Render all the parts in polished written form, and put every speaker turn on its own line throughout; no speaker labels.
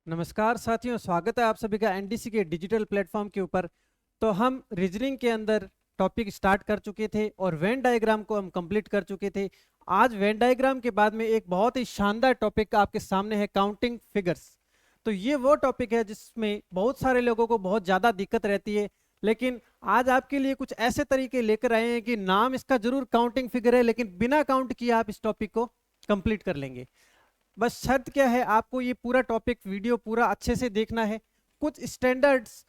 नमस्कार साथियों, स्वागत है आप सभी का एनडीसी के डिजिटल प्लेटफॉर्म के ऊपर। तो हम रीजनिंग के अंदर टॉपिक स्टार्ट कर चुके थे और वेन डायग्राम को हम कंप्लीट कर चुके थे। आज वेन डायग्राम के बाद में एक बहुत ही शानदार टॉपिक आपके सामने है, काउंटिंग फिगर्स। तो ये वो टॉपिक है जिसमें बहुत सारे लोगों को बहुत ज़्यादा दिक्कत रहती है, लेकिन आज आपके लिए कुछ ऐसे तरीके लेकर आए हैं कि नाम इसका जरूर काउंटिंग फिगर है, लेकिन बिना काउंट किए आप इस टॉपिक को कंप्लीट कर लेंगे। बस शर्त क्या है, आपको ये पूरा टॉपिक वीडियो पूरा अच्छे से देखना है। कुछ स्टैंडर्ड्स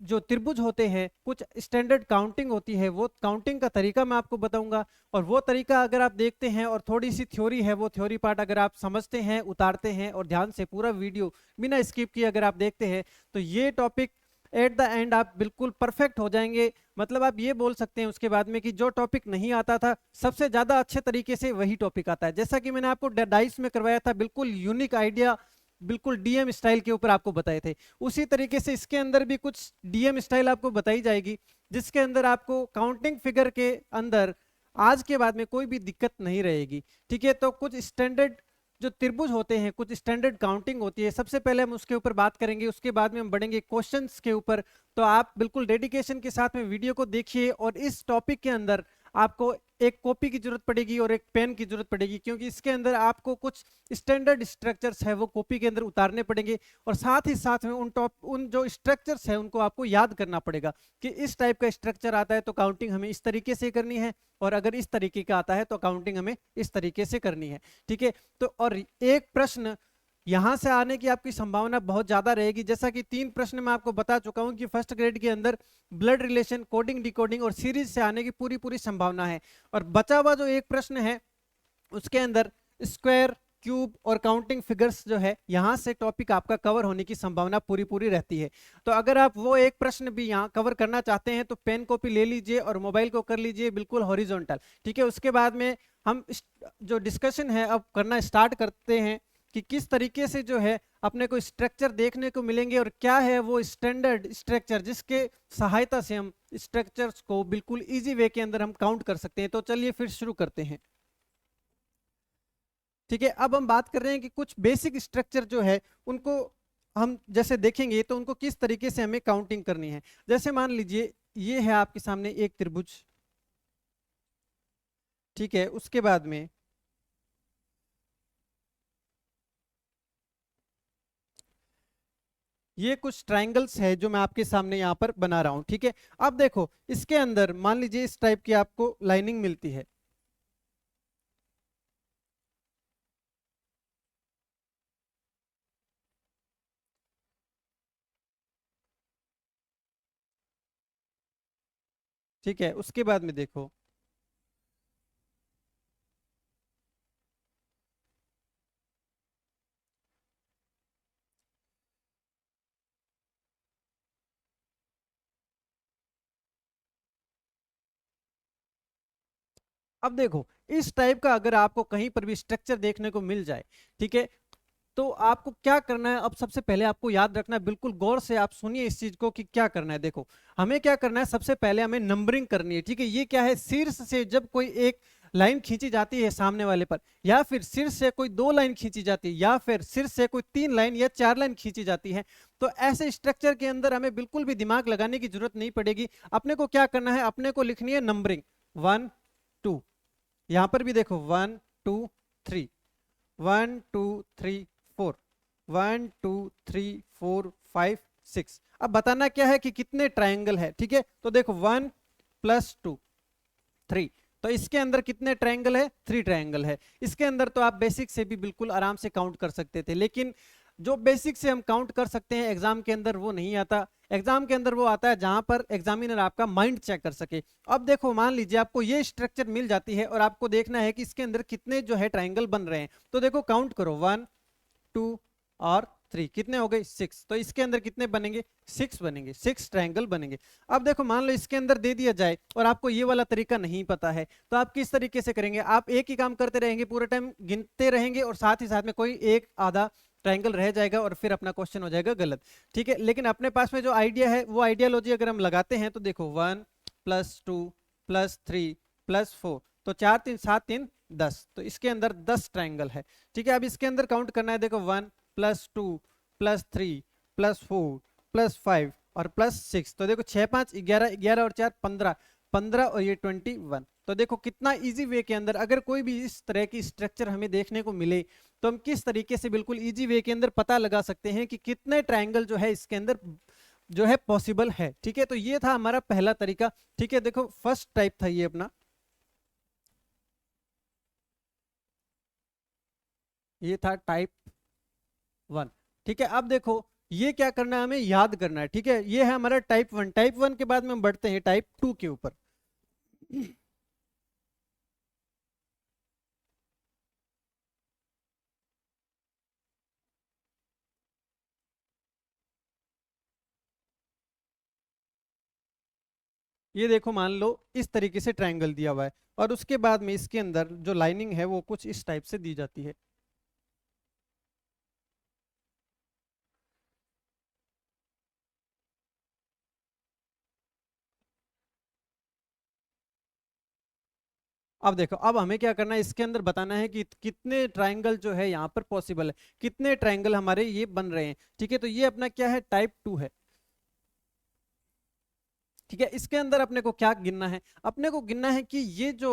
जो त्रिभुज होते हैं, कुछ स्टैंडर्ड काउंटिंग होती है, वो काउंटिंग का तरीका मैं आपको बताऊंगा। और वो तरीका अगर आप देखते हैं और थोड़ी सी थ्योरी है, वो थ्योरी पार्ट अगर आप समझते हैं, उतारते हैं और ध्यान से पूरा वीडियो बिना स्किप किए अगर आप देखते हैं, तो ये टॉपिक एट द एंड आप बिल्कुल परफेक्ट हो जाएंगे। मतलब आप ये बोल सकते हैं उसके बाद में कि जो टॉपिक नहीं आता था, सबसे ज्यादा अच्छे तरीके से वही टॉपिक आता है। जैसा कि मैंने आपको डाइस में करवाया था, बिल्कुल यूनिक आइडिया, बिल्कुल डीएम स्टाइल के ऊपर आपको बताए थे। उसी तरीके से इसके अंदर भी कुछ डीएम स्टाइल आपको बताई जाएगी, जिसके अंदर आपको काउंटिंग फिगर के अंदर आज के बाद में कोई भी दिक्कत नहीं रहेगी। ठीक है, तो कुछ स्टैंडर्ड जो त्रिभुज होते हैं, कुछ स्टैंडर्ड काउंटिंग होती है, सबसे पहले हम उसके ऊपर बात करेंगे, उसके बाद में हम बढ़ेंगे क्वेश्चंस के ऊपर। तो आप बिल्कुल डेडिकेशन के साथ में वीडियो को देखिए, और इस टॉपिक के अंदर आपको एक कॉपी की जरूरत पड़ेगी और एक पेन की जरूरत पड़ेगी, क्योंकि इसके अंदर आपको कुछ स्टैंडर्ड स्ट्रक्चर्स है वो कॉपी के अंदर उतारने पड़ेंगे, और साथ ही साथ में उन जो स्ट्रक्चर्स है उनको आपको याद करना पड़ेगा कि इस टाइप का स्ट्रक्चर आता है तो काउंटिंग हमें इस तरीके से करनी है, और अगर इस तरीके का आता है तो काउंटिंग हमें इस तरीके से करनी है। ठीक है, तो और एक प्रश्न यहां से आने की आपकी संभावना बहुत ज्यादा रहेगी। जैसा कि 3 प्रश्न मैं आपको बता चुका हूं कि फर्स्ट ग्रेड के अंदर ब्लड रिलेशन, कोडिंग, डिकोडिंग और सीरीज से आने की पूरी पूरी संभावना है। और बचा हुआ जो एक प्रश्न है उसके अंदर स्क्वायर, क्यूब और काउंटिंग फिगर्स जो है, यहां से टॉपिक आपका कवर होने की संभावना पूरी पूरी रहती है। तो अगर आप वो एक प्रश्न भी यहां कवर करना चाहते हैं तो पेन कॉपी ले लीजिए और मोबाइल को कर लीजिए बिल्कुल हॉरिजॉन्टल। ठीक है, उसके बाद में हम जो डिस्कशन है अब करना स्टार्ट करते हैं कि किस तरीके से जो है अपने को स्ट्रक्चर देखने को मिलेंगे, और क्या है वो स्टैंडर्ड स्ट्रक्चर जिसके सहायता से हम स्ट्रक्चर्स को बिल्कुल इजी वे के अंदर हम काउंट कर सकते हैं। तो चलिए फिर शुरू करते हैं। ठीक है, अब हम बात कर रहे हैं कि कुछ बेसिक स्ट्रक्चर जो है उनको हम जैसे देखेंगे तो उनको किस तरीके से हमें काउंटिंग करनी है। जैसे मान लीजिए ये है आपके सामने एक त्रिभुज। ठीक है, उसके बाद में ये कुछ ट्रायंगल्स है जो मैं आपके सामने यहाँ पर बना रहा हूं। ठीक है, अब देखो इसके अंदर मान लीजिए इस टाइप की आपको लाइनिंग मिलती है। ठीक है, उसके बाद में देखो अब देखो इस टाइप का अगर आपको कहीं पर भी स्ट्रक्चर देखने को मिल जाए, ठीक है, तो आपको क्या करना है। अब सबसे पहले आपको याद रखना है, बिल्कुल गौर से आप सुनिए इस चीज को कि क्या करना है। देखो हमें क्या करना है, सबसे पहले हमें नंबरिंग करनी है। ठीक है, ये क्या है, शीर्ष से जब कोई एक लाइन खींची जाती है सामने वाले पर, या फिर शीर्ष से कोई 2 लाइन खींची जाती है, या फिर शीर्ष से कोई 3 लाइन या 4 लाइन खींची जाती है, तो ऐसे स्ट्रक्चर के अंदर हमें बिल्कुल भी दिमाग लगाने की जरूरत नहीं पड़ेगी। अपने को क्या करना है, अपने को लिखनी है नंबरिंग 1 2। यहां पर भी देखो 1 2 3, 1 2 3 4, 1 2 3 4 5 6। अब बताना क्या है कि कितने ट्रायंगल है। ठीक है, तो देखो 1 प्लस 2 3, तो इसके अंदर कितने ट्रायंगल है, 3 ट्रायंगल है। इसके अंदर तो आप बेसिक से भी बिल्कुल आराम से काउंट कर सकते थे, लेकिन जो बेसिक से हम काउंट कर सकते हैं एग्जाम के अंदर वो नहीं आता। एग्जाम के अंदर वो आता है जहां पर एग्जामिनर आपका माइंड चेक कर सके। अब देखो मान लीजिए आपको ये स्ट्रक्चर मिल जाती है और आपको देखना है कि इसके अंदर कितने जो है ट्रायंगल बन रहे हैं। तो देखो काउंट करो 1 2 और 3, कितने हो गए 6। तो इसके अंदर कितने बनेंगे, 6 बनेंगे, 6 ट्रायंगल बनेंगे। अब देखो मान लो इसके अंदर दे दिया जाए और आपको ये वाला तरीका नहीं पता है, तो आप किस तरीके से करेंगे, आप एक ही काम करते रहेंगे, पूरे टाइम गिनते रहेंगे और साथ ही साथ में कोई एक आधा ट्रायंगल रह जाएगा और फिर अपना क्वेश्चन हो जाएगा गलत। ठीक है, लेकिन अपने पास में जो आइडिया है वो आइडियालॉजी अगर हम लगाते हैं तो देखो 1 प्लस 2 प्लस 3 प्लस 4, तो 4 3 7 3 10, तो इसके अंदर 10 ट्रायंगल है। ठीक है, अब इसके अंदर काउंट करना है, देखो 1 प्लस 2 +3 +4 +5 और +6। तो देखो 6 5 11, 11 और 4 15, 15 और ये 21। तो देखो कितना इजी वे के अंदर अगर कोई भी इस तरह की स्ट्रक्चर हमें देखने को मिले तो हम किस तरीके से बिल्कुल इजी वे के अंदर पता लगा सकते हैं कि कितने ट्रायंगल जो है इसके अंदर जो है पॉसिबल है। ठीक है, तो ये था हमारा पहला तरीका। ठीक है, देखो फर्स्ट टाइप था ये अपना, ये था टाइप 1। ठीक है, अब देखो ये क्या करना है, हमें याद करना है। ठीक है, ये है हमारा टाइप 1। टाइप 1 के बाद में हम बढ़ते हैं टाइप 2 के ऊपर। ये देखो मान लो इस तरीके से ट्रायंगल दिया हुआ है और उसके बाद में इसके अंदर जो लाइनिंग है वो कुछ इस टाइप से दी जाती है। अब देखो अब हमें क्या करना है, इसके अंदर बताना है कि कितने ट्रायंगल जो है यहाँ पर पॉसिबल है, कितने ट्रायंगल हमारे ये बन रहे हैं। ठीक है, तो ये अपना क्या है, टाइप 2 है। ठीक है, इसके अंदर अपने को क्या गिनना है, अपने को गिनना है कि ये जो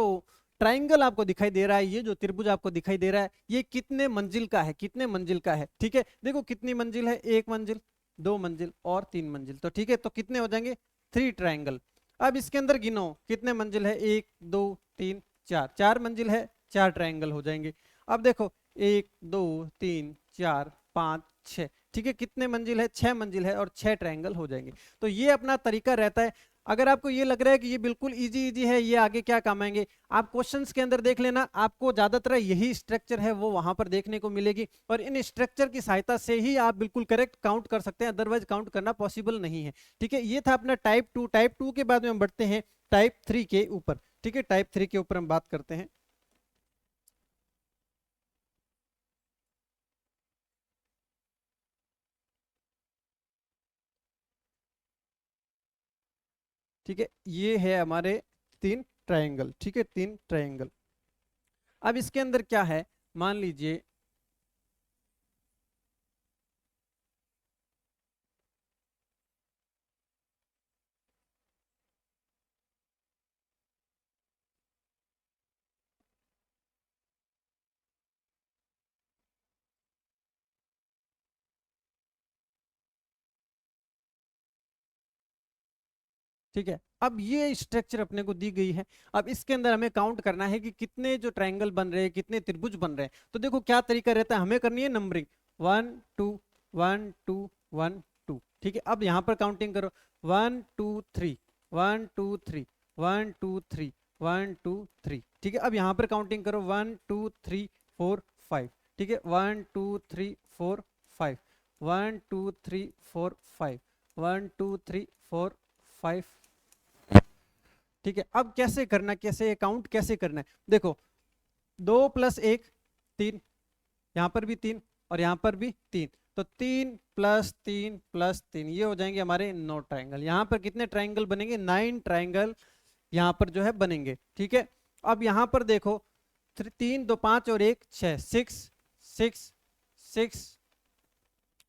ट्रायंगल आपको दिखाई दे रहा है, ये जो त्रिभुज आपको दिखाई दे रहा है, ये कितने मंजिल का है, कितने मंजिल का है। ठीक है, देखो कितनी मंजिल है, 1 मंजिल, 2 मंजिल और 3 मंजिल। तो ठीक है, तो कितने हो जाएंगे, 3 ट्रायंगल। अब इसके अंदर गिनो कितने मंजिल है, 1 2 3 4, 4 मंजिल है, 4 ट्रायंगल हो जाएंगे। अब देखो 1 2 3 4 5 6। ठीक है, कितने मंजिल है, 6 मंजिल है और 6 ट्रायंगल हो जाएंगे। तो ये अपना तरीका रहता है। अगर आपको ये लग रहा है कि ये बिल्कुल इजी इजी है, ये आगे क्या काम आएंगे, आप क्वेश्चंस के अंदर देख लेना, आपको ज्यादातर यही स्ट्रक्चर है वो वहां पर देखने को मिलेगी और इन स्ट्रक्चर की सहायता से ही आप बिल्कुल करेक्ट काउंट कर सकते हैं, अदरवाइज काउंट करना पॉसिबल नहीं है। ठीक है, ये था अपना टाइप 2। टाइप 2 के बाद में हम बढ़ते हैं टाइप 3 के ऊपर। ठीक है, टाइप 3 के ऊपर हम बात करते हैं। ठीक है, ये है हमारे 3 ट्रायंगल। ठीक है, 3 ट्रायंगल। अब इसके अंदर क्या है, मान लीजिए ठीक है, अब ये स्ट्रक्चर अपने को दी गई है। अब इसके अंदर हमें काउंट करना है कि कितने जो ट्रायंगल बन रहे हैं, कितने त्रिभुज बन रहे हैं। तो देखो क्या तरीका रहता है, हमें करनी है नंबरिंग, 1 2 1 2 1 2। ठीक है, अब यहाँ पर काउंटिंग करो, 1 2 3 1 2 3 1 2 3 1 2 3। ठीक है, अब यहाँ पर काउंटिंग करो, 1 2 3 4 5। ठीक है, 1 2 3 4 5 1 2 3 4 5 1 2 3 4 5। ठीक है, अब कैसे करना, कैसे काउंट कैसे करना है, देखो 2 + 1 3, यहां पर भी 3 और यहां पर भी 3। तो 3 + 3 + 3 ये हो जाएंगे हमारे 9 ट्रायंगल। यहां पर कितने ट्रायंगल बनेंगे, 9 ट्रायंगल यहां पर जो है बनेंगे। ठीक है, अब यहां पर देखो 3 2 5 और 1 6, 6 6 6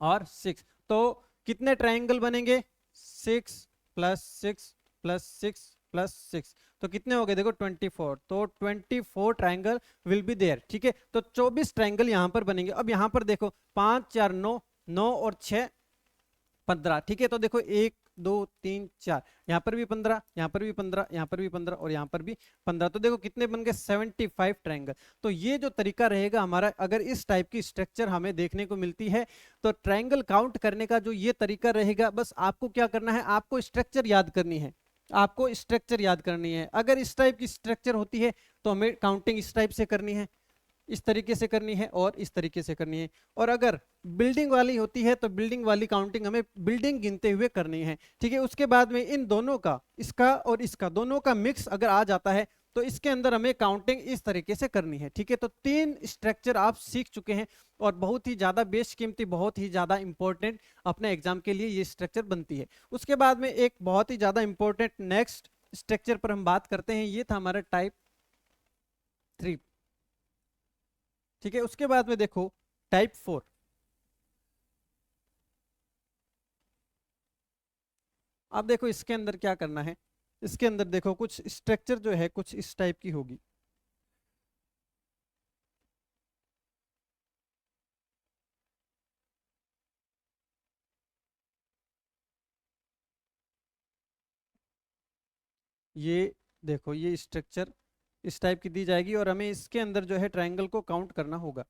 और 6। तो कितने ट्रायंगल बनेंगे, 6 + 6 + 6 + 6। तो कितने हो गए, देखो 24। तो 24 ट्रायंगल विल बी देयर। ठीक है, तो 24 ट्रायंगल यहां पर बनेंगे। अब यहां पर देखो 5 4 9, 9 और 6 15। ठीक है, तो देखो 1 2 3 4, यहाँ पर भी 15, यहाँ पर भी 15, यहाँ पर भी 15 और यहाँ पर भी 15। तो देखो कितने बन गए, 75 ट्रायंगल। तो ये जो तरीका रहेगा हमारा, अगर इस टाइप की स्ट्रक्चर हमें देखने को मिलती है तो ट्रायंगल काउंट करने का जो ये तरीका रहेगा, बस आपको क्या करना है, आपको स्ट्रक्चर याद करनी है, आपको स्ट्रक्चर याद करनी है। अगर इस टाइप की स्ट्रक्चर होती है तो हमें काउंटिंग इस टाइप से करनी है, इस तरीके से करनी है और इस तरीके से करनी है। और अगर बिल्डिंग वाली होती है तो बिल्डिंग वाली काउंटिंग हमें बिल्डिंग गिनते हुए करनी है। ठीक है, उसके बाद में इन दोनों का, इसका और इसका दोनों का मिक्स अगर आ जाता है तो इसके अंदर हमें काउंटिंग इस तरीके से करनी है। ठीक है, तो 3 स्ट्रक्चर आप सीख चुके हैं और बहुत ही ज्यादा बेशकीमती, बहुत ही ज्यादा इंपॉर्टेंट अपने एग्जाम के लिए ये स्ट्रक्चर बनती है। उसके बाद में एक बहुत ही ज्यादा इंपॉर्टेंट नेक्स्ट स्ट्रक्चर पर हम बात करते हैं, ये था हमारा टाइप 3। ठीक है, उसके बाद में देखो टाइप 4। अब देखो इसके अंदर क्या करना है, इसके अंदर देखो कुछ स्ट्रक्चर जो है कुछ इस टाइप की होगी। ये देखो ये स्ट्रक्चर इस टाइप की दी जाएगी और हमें इसके अंदर जो है ट्रायंगल को काउंट करना होगा।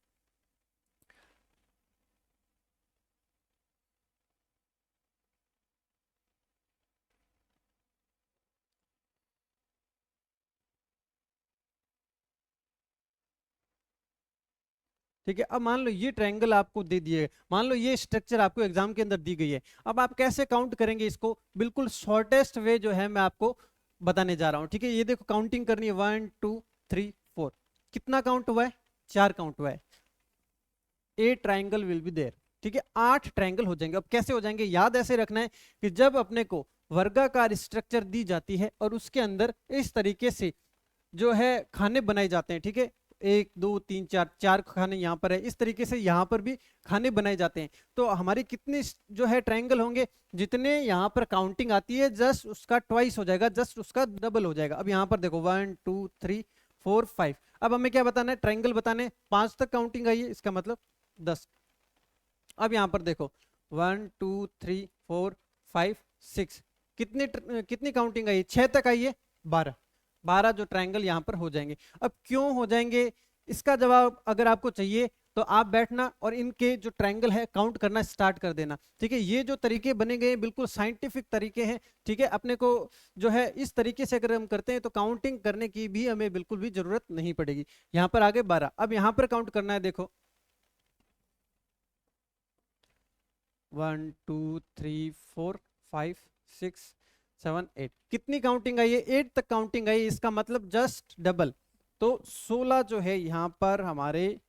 ठीक है, अब मान लो ये ट्रायंगल आपको दे दिए, मान लो ये स्ट्रक्चर आपको एग्जाम के अंदर दी गई है। अब आप कैसे काउंट करेंगे इसको, बिल्कुल शॉर्टेस्ट वे जो है मैं आपको बताने जा रहा हूँ। ठीक है, ये देखो काउंटिंग करनी है 1 2 3 4, कितना काउंट हुआ है, 4 काउंट हुआ है। A triangle will be there. ठीक है, 8 ट्राइंगल हो जाएंगे। अब कैसे हो जाएंगे, याद ऐसे रखना है कि जब अपने को वर्गाकार स्ट्रक्चर दी जाती है और उसके अंदर इस तरीके से जो है खाने बनाए जाते हैं। ठीक है, 1 2 3 4, 4 खाने यहाँ पर है, इस तरीके से यहाँ पर भी खाने बनाए जाते हैं। तो हमारी कितने जो है ट्रायंगल होंगे, जितने यहाँ पर काउंटिंग आती है जस्ट उसका ट्वाइस हो जाएगा, जस्ट उसका डबल हो जाएगा। अब यहाँ पर देखो 1 2 3 4 5। अब हमें क्या बताना है, ट्रायंगल बताने, 5 तक काउंटिंग आई है, इसका मतलब 10। अब यहाँ पर देखो 1 2 3 4 5 6, कितनी काउंटिंग आई है, 6 तक आई है, 12। 12 जो ट्रायंगल यहाँ पर हो जाएंगे। अब क्यों हो जाएंगे, इसका जवाब अगर आपको चाहिए तो आप बैठना और इनके जो ट्रायंगल है काउंट करना स्टार्ट कर देना। ठीक है, ये जो तरीके बने गए बिल्कुल साइंटिफिक तरीके हैं। ठीक है, अपने को जो है इस तरीके से अगर हम करते हैं तो काउंटिंग करने की भी हमें बिल्कुल भी जरूरत नहीं पड़ेगी। यहाँ पर आगे 12। अब यहाँ पर काउंट करना है, देखो 1 2 3 4 5 6 7 8, कितनी काउंटिंग आई है, 8 तक काउंटिंग आई, इसका मतलब जस्ट डबल। तो 16 जो है यहाँ पर हमारे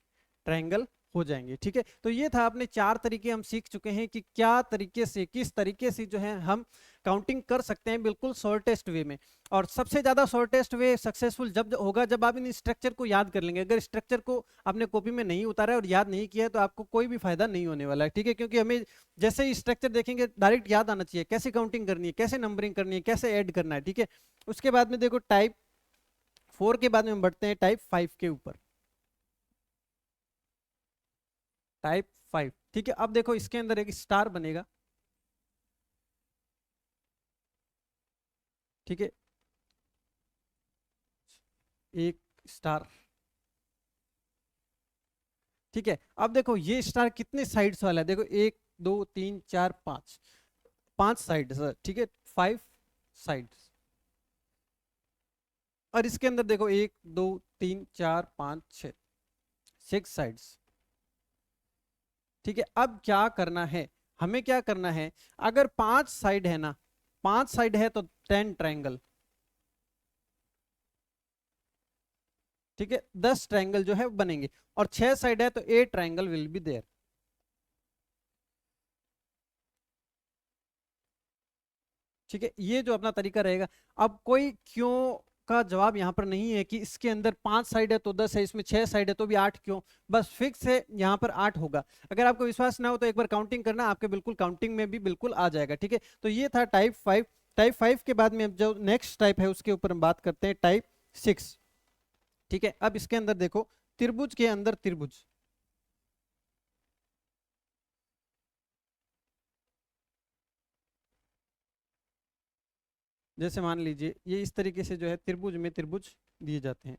ट्रायंगल हो जाएंगे। ठीक है, तो ये था अपने 4 तरीके हम सीख चुके हैं कि क्या तरीके से, किस तरीके से जो है हम काउंटिंग कर सकते हैं बिल्कुल शॉर्टेस्ट वे में। और सबसे ज्यादा शॉर्टेस्ट वे सक्सेसफुल जब होगा जब आप इन स्ट्रक्चर को याद कर लेंगे। अगर स्ट्रक्चर को आपने कॉपी में नहीं उतारा है और याद नहीं किया है तो आपको कोई भी फायदा नहीं होने वाला है। ठीक है, क्योंकि हमें जैसे ही स्ट्रक्चर देखेंगे डायरेक्ट याद आना चाहिए, कैसे काउंटिंग करनी है, कैसे नंबरिंग करनी है, कैसे ऐड करना है। ठीक है, उसके बाद में देखो टाइप 4 के बाद में हम बढ़ते हैं टाइप 5 के ऊपर, टाइप 5। ठीक है, अब देखो इसके अंदर एक स्टार बनेगा। ठीक है, एक स्टार। ठीक है, अब देखो ये स्टार कितने साइड्स वाला है, देखो 1 2 3 4 5, 5 साइड सर। ठीक है, 5 साइड्स। और इसके अंदर देखो 1 2 3 4 5 6, 6 साइड्स। ठीक है, अब क्या करना है, हमें क्या करना है, अगर 5 साइड है ना, 5 साइड है तो 10 ट्रायंगल। ठीक है, 10 ट्रायंगल जो है बनेंगे। और 6 साइड है तो 8 ट्रायंगल विल बी देयर। ठीक है, ये जो अपना तरीका रहेगा। अब कोई क्यों का जवाब यहाँ पर नहीं है कि इसके अंदर 5 साइड है तो 10 है, इसमें 6 साइड है तो भी 8 क्यों, बस फिक्स है यहाँ पर 8 होगा। अगर आपको विश्वास ना हो तो एक बार काउंटिंग करना, आपके बिल्कुल काउंटिंग में भी बिल्कुल आ जाएगा। ठीक है, तो ये था टाइप 5। टाइप 5 के बाद में जो नेक्स्ट टाइप है उसके ऊपर हम बात करते हैं, टाइप 6। ठीक है, अब इसके अंदर देखो त्रिभुज के अंदर त्रिभुज, जैसे मान लीजिए ये इस तरीके से जो है त्रिभुज में त्रिभुज दिए जाते हैं।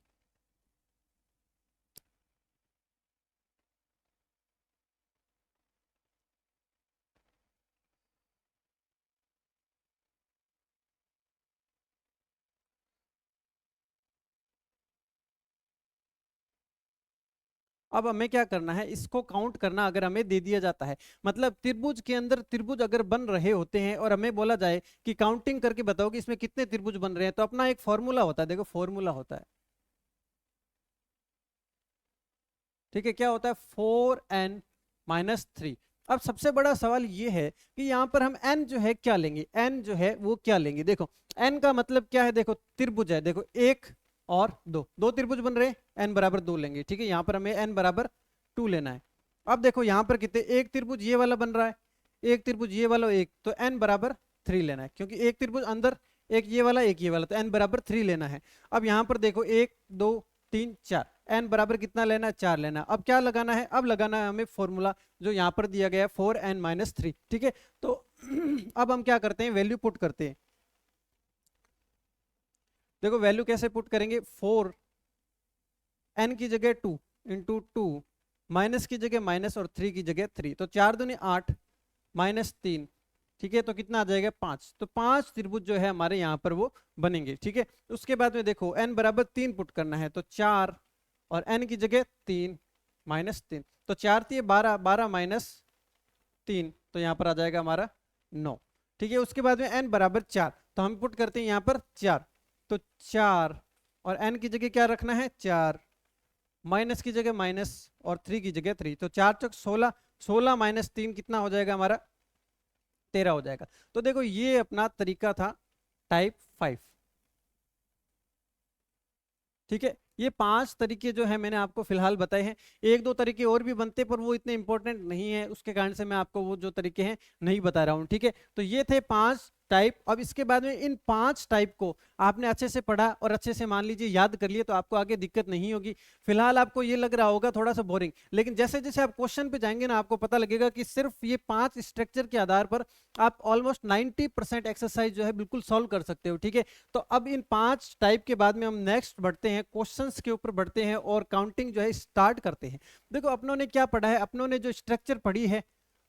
अब हमें क्या करना है, इसको काउंट करना अगर हमें दे दिया जाता है, मतलब त्रिभुज के अंदर त्रिभुज अगर बन रहे होते हैं और हमें बोला जाए कि काउंटिंग करके बताओ कि इसमें कितने त्रिभुज बन रहे हैं, तो अपना एक फॉर्मूला होता है, देखो फॉर्मूला होता है। ठीक है, क्या होता है, 4n-3। अब सबसे बड़ा सवाल ये है कि यहाँ पर हम n जो है क्या लेंगे, n जो है वो क्या लेंगे। देखो n का मतलब क्या है, देखो त्रिभुज है, देखो 1 और 2, 2 त्रिभुज बन रहे हैं, n बराबर 2 लेंगे। ठीक है, यहाँ पर हमें n बराबर 2 लेना है। अब देखो यहाँ पर कितने, एक त्रिभुज ये वाला बन रहा है, एक त्रिभुज ये वाला, एक, तो n बराबर 3 लेना है, क्योंकि एक त्रिभुज अंदर, एक ये वाला एक ये वाला, तो n बराबर 3 लेना है। अब यहाँ पर देखो 1 2 3 4, n बराबर कितना लेना है, 4 लेना है। अब क्या लगाना है, अब लगाना है हमें फॉर्मूला जो यहाँ पर दिया गया है 4n-3, ठीक है। तो अब हम क्या करते हैं, वैल्यू पुट करते हैं। देखो वैल्यू कैसे पुट करेंगे, 4 n की जगह 2 इंटू 2, माइनस की जगह माइनस और 3 की जगह 3, तो 4 दूनी 8 माइनस 3, ठीक है, तो कितना आ जाएगा 5। तो 5 त्रिभुज जो है हमारे यहाँ पर वो बनेंगे, ठीक है। उसके बाद में देखो n बराबर 3 पुट करना है, तो 4 और n की जगह 3 माइनस 3, तो 4 3 12, 12 माइनस 3, तो यहाँ पर आ जाएगा हमारा 9, ठीक है। उसके बाद में n बराबर 4, तो हम पुट करते हैं यहाँ पर 4, तो 4 और n की जगह क्या रखना है 4, माइनस की जगह माइनस और 3 की जगह 3, तो 4 चौक 16, 16 माइनस 3 कितना हो जाएगा हमारा 13 हो जाएगा। तो देखो ये अपना तरीका था टाइप 5, ठीक है। ये 5 तरीके जो है मैंने आपको फिलहाल बताए हैं, एक दो तरीके और भी बनते पर वो इतने इंपॉर्टेंट नहीं है, उसके कारण से मैं आपको वो जो तरीके हैं नहीं बता रहा हूं, ठीक है। तो ये थे 5 टाइप। अब इसके बाद में इन 5 टाइप को आपने अच्छे से पढ़ा और अच्छे से मान लीजिए याद कर लिए, तो आपको आगे दिक्कत नहीं होगी। फिलहाल आपको ये लग रहा होगा थोड़ा सा बोरिंग, लेकिन जैसे जैसे आप क्वेश्चन पे जाएंगे ना, आपको पता लगेगा कि सिर्फ ये 5 स्ट्रक्चर के आधार पर आप ऑलमोस्ट 90% एक्सरसाइज जो है बिल्कुल सॉल्व कर सकते हो, ठीक है। तो अब इन 5 टाइप के बाद में हम नेक्स्ट बढ़ते हैं, क्वेश्चंस के ऊपर बढ़ते हैं और काउंटिंग जो है स्टार्ट करते हैं। देखो अपनों ने क्या पढ़ा है, अपनों ने जो स्ट्रक्चर पढ़ी है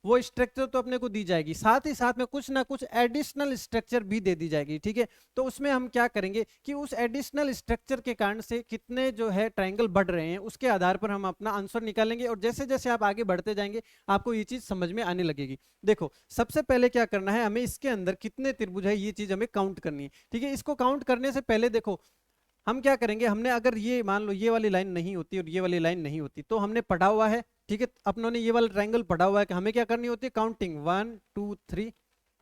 वो स्ट्रक्चर तो अपने को दी जाएगी, साथ ही साथ में कुछ ना कुछ एडिशनल स्ट्रक्चर भी दे दी जाएगी, ठीक है। तो उसमें हम क्या करेंगे कि उस एडिशनल स्ट्रक्चर के कारण से कितने जो है ट्रायंगल बढ़ रहे हैं उसके आधार पर हम अपना आंसर निकालेंगे, और जैसे जैसे आप आगे बढ़ते जाएंगे आपको ये चीज समझ में आने लगेगी। देखो सबसे पहले क्या करना है, हमें इसके अंदर कितने त्रिभुज है ये चीज हमें काउंट करनी है, ठीक है। इसको काउंट करने से पहले देखो हम क्या करेंगे, हमने अगर ये मान लो ये वाली लाइन नहीं होती और ये वाली लाइन नहीं होती, तो हमने पढ़ा हुआ है, ठीक है। अपनों ने ये वाला ट्रायंगल पढ़ा हुआ है कि हमें क्या करनी होती है, काउंटिंग 1 2 3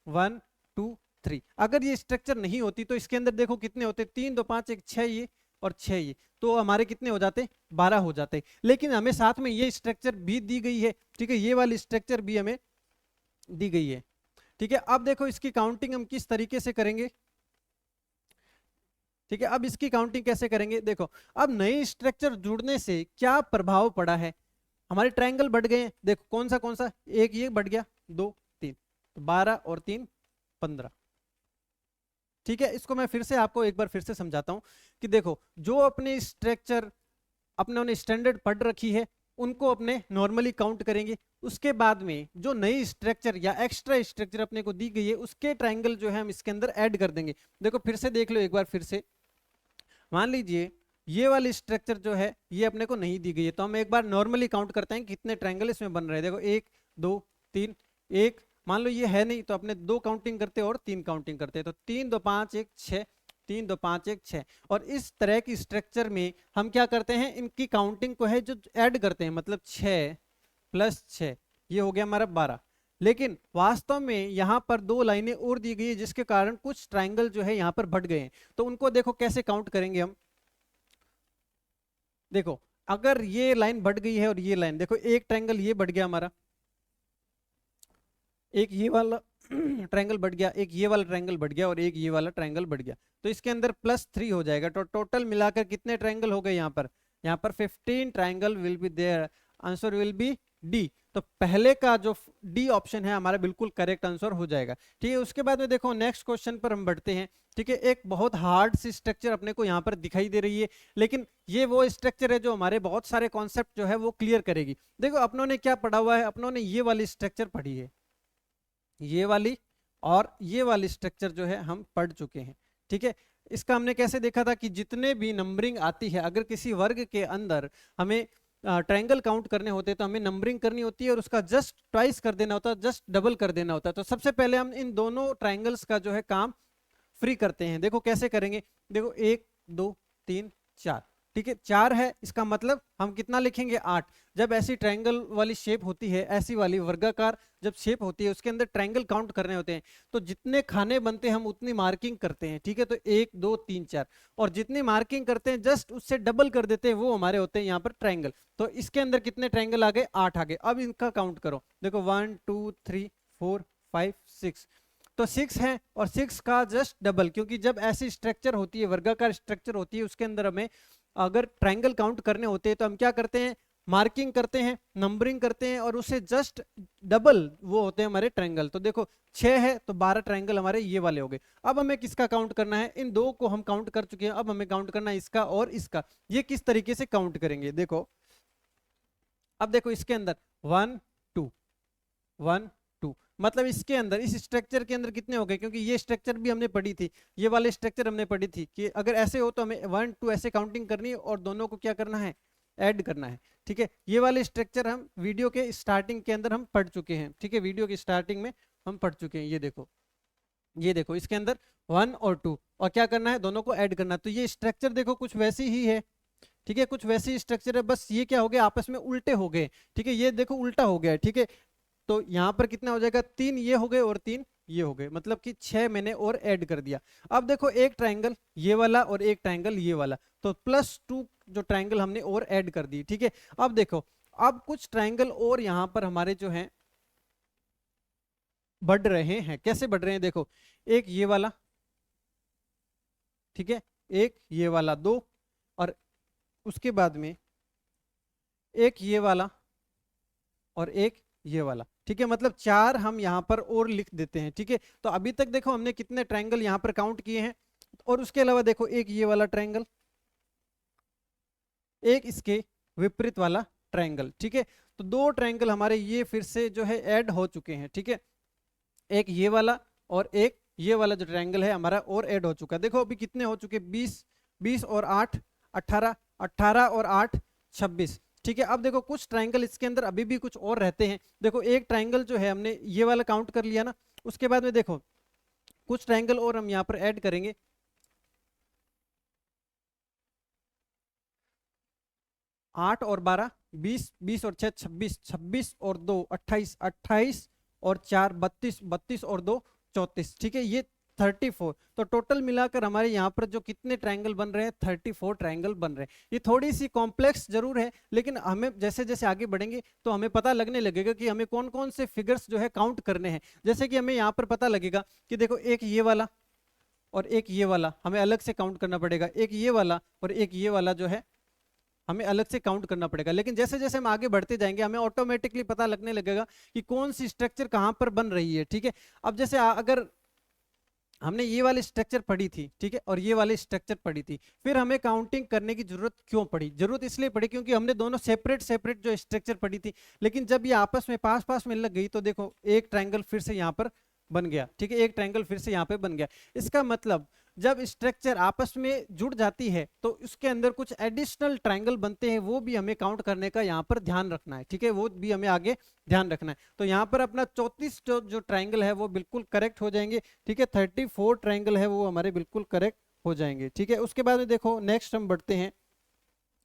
1 2 3। अगर ये स्ट्रक्चर नहीं होती तो इसके अंदर देखो कितने होते, 3 2 5 1 6 ये और 6 ये, तो हमारे कितने हो जाते, 12 हो जाते। लेकिन हमें साथ में ये स्ट्रक्चर भी दी गई है, ठीक है, ये वाली स्ट्रक्चर भी हमें दी गई है, ठीक है। अब देखो इसकी काउंटिंग हम किस तरीके से करेंगे, ठीक है। अब इसकी काउंटिंग कैसे करेंगे, देखो अब नए स्ट्रक्चर जुड़ने से क्या प्रभाव पड़ा है, हमारे ट्रायंगल बढ़ गए हैं। देखो कौन सा, एक ये बढ़ गया, 2 3, तो 12 और 3 15, ठीक है। इसको मैं फिर से आपको एक बार फिर से समझाता हूं कि देखो जो अपने स्ट्रक्चर अपने स्टैंडर्ड पढ़ रखी है उनको अपने नॉर्मली काउंट करेंगे, उसके बाद में जो नई स्ट्रक्चर या एक्स्ट्रा स्ट्रक्चर अपने को दी गई है उसके ट्रायंगल जो है हम इसके अंदर ऐड कर देंगे। देखो फिर से देख लो एक बार फिर से, मान लीजिए ये वाली स्ट्रक्चर जो है ये अपने को नहीं दी गई है, तो हम एक बार नॉर्मली काउंट करते हैं कितने ट्रायंगल इसमें बन रहे हैं। देखो 1 2 3 1, मान लो ये है नहीं तो अपने 2 काउंटिंग करते और 3 काउंटिंग करते हैं, तो 3 2 5 1 6, 3 2 5 1 6। और इस तरह की स्ट्रक्चर में हम क्या करते हैं, इनकी काउंटिंग को है जो ऐड करते हैं, मतलब 6 प्लस 6 ये हो गया हमारा 12। लेकिन वास्तव में यहाँ पर 2 लाइनें और दी गई है जिसके कारण कुछ ट्रायंगल जो है यहाँ पर बढ़ गए हैं, तो उनको देखो कैसे काउंट करेंगे हम। देखो अगर ये लाइन बढ़ गई है और ये लाइन, देखो एक ट्रायंगल ये बढ़ गया हमारा, एक ये वाला ट्रायंगल बढ़ गया, एक ये वाला ट्रायंगल बढ़ गया और एक ये वाला ट्रायंगल बढ़ गया, तो इसके अंदर +3 हो जाएगा। तो टोटल मिलाकर कितने ट्रायंगल हो गए यहाँ पर, यहाँ पर 15 triangle will be there, answer will be D. तो पहले का जो डी ऑप्शन है हमारा बिल्कुल करेक्ट आंसर हो जाएगा, ठीक है। उसके बाद में देखो नेक्स्ट क्वेश्चन पर हम बढ़ते हैं, ठीक है। एक बहुत हार्ड सी स्ट्रक्चर अपने को यहाँ पर दिखाई दे रही है, लेकिन ये वो स्ट्रक्चर है जो हमारे बहुत सारे कॉन्सेप्ट जो है वो क्लियर करेगी। देखो अपनों ने क्या पढ़ा हुआ है, अपनों ने ये वाली स्ट्रक्चर पढ़ी है, ये वाली और ये वाली स्ट्रक्चर जो है हम पढ़ चुके हैं, ठीक है। इसका हमने कैसे देखा था कि जितने भी नंबरिंग आती है, अगर किसी वर्ग के अंदर हमें ट्रायंगल काउंट करने होते हैं तो हमें नंबरिंग करनी होती है और उसका जस्ट ट्वाइस कर देना होता है, जस्ट डबल कर देना होता है। तो सबसे पहले हम इन दोनों ट्रायंगल्स का जो है काम फ्री करते हैं। देखो कैसे करेंगे, देखो 1 2 3 4, ठीक है, 4 है, इसका मतलब हम कितना लिखेंगे 8। जब ऐसी ट्रायंगल वाली शेप होती है, ऐसी वाली वर्गाकार जब शेप होती है उसके अंदर ट्रायंगल काउंट करने होते हैं, तो जितने खाने बनते हैं हम उतनी मार्किंग करते हैं, ठीक है। तो 1 2 3 4, और जितनी मार्किंग करते हैं जस्ट उससे डबल कर देते हैं, वो हमारे होते हैं यहाँ पर ट्रायंगल। तो इसके अंदर कितने ट्रायंगल आ गए, 8 आ गए। अब इनका काउंट करो, देखो 1 2 3 4 5 6, तो 6 है और 6 का जस्ट डबल, क्योंकि जब ऐसी स्ट्रक्चर होती है, वर्गाकार स्ट्रक्चर होती है, उसके अंदर हमें अगर ट्रायंगल काउंट करने होते हैं तो हम क्या करते हैं, मार्किंग करते हैं, नंबरिंग करते हैं और उससे जस्ट डबल वो होते हैं हमारे ट्रायंगल। तो देखो 6 है तो 12 ट्रायंगल हमारे ये वाले हो गए। अब हमें किसका काउंट करना है, इन दो को हम काउंट कर चुके हैं, अब हमें काउंट करना है इसका और इसका। ये किस तरीके से काउंट करेंगे, देखो अब देखो इसके अंदर 1 2 1 2, मतलब इसके अंदर इस स्ट्रक्चर के अंदर कितने हो गए, क्योंकि ये स्ट्रक्चर भी हमने पढ़ी थी, ये वाले स्ट्रक्चर हमने पढ़ी थी कि अगर ऐसे हो तो हमें 1 2 ऐसे काउंटिंग करनी है और दोनों को क्या करना है, ऐड करना है। ठीक है, ये वाले स्ट्रक्चर हम वीडियो के स्टार्टिंग के अंदर हम पढ़ चुके हैं। ठीक है, वीडियो की स्टार्टिंग में हम पढ़ चुके हैं। ये देखो इसके अंदर 1 और 2 और क्या करना है, दोनों को ऐड करना है। तो ये स्ट्रक्चर देखो कुछ वैसी ही है। ठीक है, कुछ वैसी स्ट्रक्चर है, बस ये क्या हो गया, आपस में उल्टे हो गए। ठीक है, ये देखो उल्टा हो गया है। ठीक है, तो यहाँ पर कितना हो जाएगा, 3 ये हो गए और 3 ये हो गए, मतलब कि 6 मैंने और ऐड कर दिया। अब देखो एक ट्रायंगल ये वाला और एक ट्रायंगल ये वाला, तो +2 जो ट्रायंगल हमने और ऐड कर दी। ठीक है, अब देखो अब कुछ ट्रायंगल और यहाँ पर हमारे जो हैं बढ़ रहे हैं। कैसे बढ़ रहे हैं, देखो एक ये वाला, ठीक है, एक ये वाला 2 और उसके बाद में एक ये वाला और एक ये वाला। ठीक है, मतलब 4 हम यहाँ पर और लिख देते हैं। ठीक है, तो अभी तक देखो हमने कितने ट्रायंगल यहाँ पर काउंट किए हैं, और उसके अलावा देखो एक ये वाला ट्रायंगल, एक इसके विपरीत वाला ट्रायंगल। ठीक है, तो 2 ट्रायंगल हमारे ये फिर से जो है ऐड हो चुके हैं। ठीक है, एक ये वाला और एक ये वाला जो ट्रायंगल है हमारा और ऐड हो चुका है। देखो अभी कितने हो चुके, 20 20 और 8 18, 18 और 8 26। ठीक है, अब देखो कुछ ट्रायंगल इसके अंदर अभी भी कुछ और रहते हैं। देखो एक ट्रायंगल जो है हमने ये वाला काउंट कर लिया ना, उसके बाद में देखो कुछ ट्रायंगल और हम यहाँ पर ऐड करेंगे। 8 और 12 20, 20 और 6 26, 26 और 2 28, 28 और 4 32, 32 और 2 34। ठीक है, ये 34। तो टोटल मिलाकर हमारे यहाँ पर जो कितने ट्रायंगल बन रहे हैं, 34 ट्रायंगल बन रहे हैं। ये थोड़ी सी कॉम्प्लेक्स जरूर है, लेकिन हमें जैसे जैसे आगे बढ़ेंगे तो हमें पता लगने लगेगा कि हमें कौन कौन से फिगर्स जो है काउंट करने हैं। जैसे कि हमें यहाँ पर पता लगेगा कि देखो एक ये वाला और एक ये वाला हमें अलग से काउंट करना पड़ेगा, एक ये वाला और एक ये वाला जो है हमें अलग से काउंट करना पड़ेगा। लेकिन जैसे जैसे हम आगे बढ़ते जाएंगे हमें ऑटोमेटिकली पता लगने लगेगा कि कौन सी स्ट्रक्चर कहां पर बन रही है। ठीक है, अब जैसे अगर हमने ये वाली स्ट्रक्चर पढ़ी थी, ठीक है, और ये वाली स्ट्रक्चर पढ़ी थी, फिर हमें काउंटिंग करने की जरूरत क्यों पड़ी, जरूरत इसलिए पड़ी क्योंकि हमने दोनों सेपरेट सेपरेट जो स्ट्रक्चर पढ़ी थी, लेकिन जब ये आपस में पास पास में लग गई तो देखो एक ट्रायंगल फिर से यहाँ पर बन गया। ठीक है, एक ट्रायंगल फिर से यहाँ पे बन गया। इसका मतलब जब स्ट्रक्चर आपस में जुड़ जाती है तो उसके अंदर कुछ एडिशनल ट्रायंगल बनते हैं, वो भी हमें काउंट करने का यहाँ पर ध्यान रखना है। ठीक है, वो भी हमें आगे ध्यान रखना है। तो यहाँ पर अपना 34 जो ट्रायंगल है वो बिल्कुल करेक्ट हो जाएंगे। ठीक है, 34 ट्रायंगल है वो हमारे बिल्कुल करेक्ट हो जाएंगे। ठीक है, उसके बाद में देखो नेक्स्ट हम बढ़ते हैं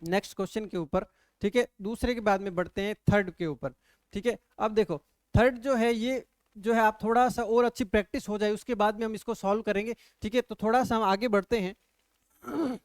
नेक्स्ट क्वेश्चन के ऊपर। ठीक है, दूसरे के बाद में बढ़ते हैं थर्ड के ऊपर। ठीक है, अब देखो थर्ड जो है ये जो है आप थोड़ा सा और अच्छी प्रैक्टिस हो जाए उसके बाद में हम इसको सॉल्व करेंगे। ठीक है, तो थोड़ा सा हम आगे बढ़ते हैं।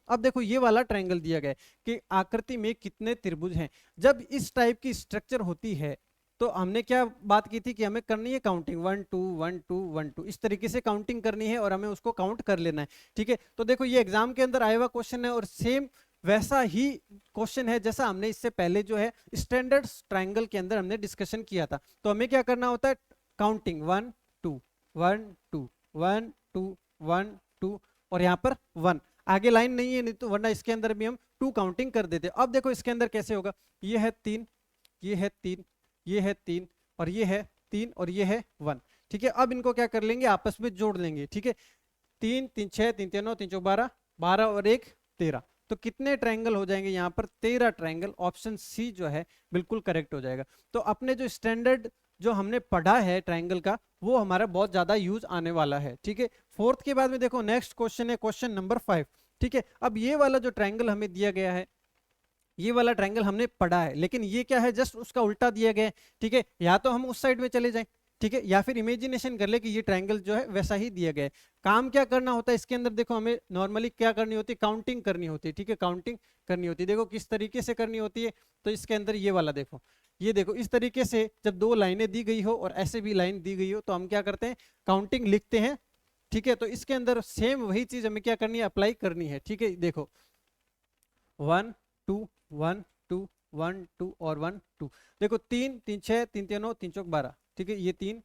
अब देखो ये वाला ट्रायंगल दिया गया है कि आकृति में कितने त्रिभुज हैं। जब इस टाइप की स्ट्रक्चर होती है तो हमने क्या बात की थी कि हमें करनी है काउंटिंग 1 2 1 2 1 2, इस तरीके से काउंटिंग करनी है और हमें उसको काउंट कर लेना है। ठीक है, तो देखो ये एग्जाम के अंदर आया हुआ क्वेश्चन है और सेम वैसा ही क्वेश्चन है जैसा हमने इससे पहले जो है स्टैंडर्ड ट्रायंगल के अंदर हमने डिस्कशन किया था। तो हमें क्या करना होता है, काउंटिंग 1 2 1 2 1 2 1 2 और यहाँ पर 1, आगे लाइन नहीं है, नहीं तो वरना इसके अंदर भी हम 2 काउंटिंग कर देते। अब देखो इसके अंदर कैसे होगा, ये है 3, ये है 3, ये है 3 और ये है 3 और ये है 1। ठीक है, अब इनको क्या कर लेंगे, आपस में जोड़ लेंगे। ठीक है, 3 3 6 3 3 9 3 4 12, 12 और 1 13। तो कितने ट्रायंगल हो जाएंगे यहाँ पर, 13 ट्रायंगल। ऑप्शन सी जो है बिल्कुल करेक्ट हो जाएगा। तो अपने जो स्टैंडर्ड जो हमने पढ़ा है ट्रायंगल का वो हमारा बहुत ज्यादा यूज आने वाला है। ठीक है, फोर्थ के बाद में देखो नेक्स्ट क्वेश्चन है क्वेश्चन नंबर 5। ठीक है, अब ये वाला जो ट्रायंगल हमें दिया गया है, ये वाला ट्रायंगल हमने पढ़ा है, लेकिन ये क्या है, जस्ट उसका उल्टा दिया गया है। ठीक है, या तो हम उस साइड में चले जाएं, ठीक है, या फिर इमेजिनेशन कर ले कि ये ट्रायंगल जो है वैसा ही दिया गया है। काम क्या करना होता है इसके अंदर, देखो हमें नॉर्मली क्या करनी होती है, काउंटिंग करनी होती है। ठीक है, काउंटिंग करनी होती है। देखो किस तरीके से करनी होती है, तो इसके अंदर ये वाला देखो ये देखो इस तरीके से जब दो लाइनें दी गई हो और ऐसे भी लाइन दी गई हो तो हम क्या करते हैं, काउंटिंग लिखते हैं। ठीक है, तो इसके अंदर सेम वही चीज हमें क्या करनी है, अप्लाई करनी है। ठीक है, देखो 1 2 1 2 1 2 और 1 2, देखो 3 3 6 3 3 9 3 चौक 12। ठीक है, ये 3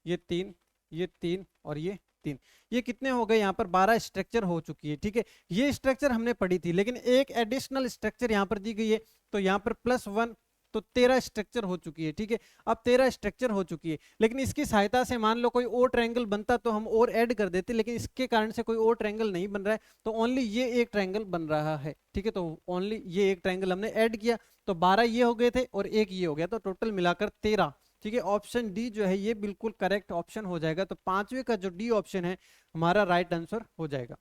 ये 3 ये 3 और ये 3, ये कितने हो गए, यहाँ पर 12 स्ट्रक्चर हो चुकी है। ठीक है, ये स्ट्रक्चर हमने पढ़ी थी, लेकिन एक एडिशनल स्ट्रक्चर यहाँ पर दी गई है, तो यहाँ पर +1, तो 13 स्ट्रक्चर हो चुकी है। ठीक है, अब 13 स्ट्रक्चर हो चुकी है, लेकिन इसकी सहायता से मान लो कोई और ट्रायंगल बनता तो हम और ऐड कर देते, लेकिन इसके कारण से कोई और ट्रायंगल नहीं बन रहा है, तो ओनली ये एक ट्रायंगल बन रहा है। ठीक है, तो ओनली ये एक ट्रायंगल हमने ऐड किया, तो 12 ये हो गए थे और एक ये हो गया, तो टोटल मिलाकर 13। ठीक है, ऑप्शन डी जो है ये बिल्कुल करेक्ट ऑप्शन हो जाएगा, तो पांचवे का जो डी ऑप्शन है हमारा राइट आंसर हो जाएगा।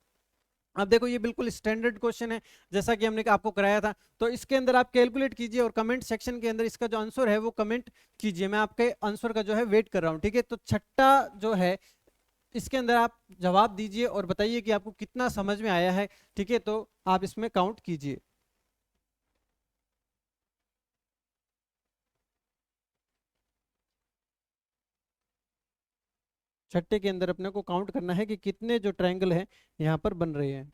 अब देखो ये बिल्कुल स्टैंडर्ड क्वेश्चन है, जैसा कि हमने आपको कराया था, तो इसके अंदर आप कैलकुलेट कीजिए और कमेंट सेक्शन के अंदर इसका जो आंसर है वो कमेंट कीजिए, मैं आपके आंसर का जो है वेट कर रहा हूं। ठीक है, तो छठा जो है इसके अंदर आप जवाब दीजिए और बताइए कि आपको कितना समझ में आया है। ठीक है, तो आप इसमें काउंट कीजिए। छठे के अंदर अपने को काउंट करना है कि कितने जो ट्रायंगल है यहाँ पर बन रहे हैं।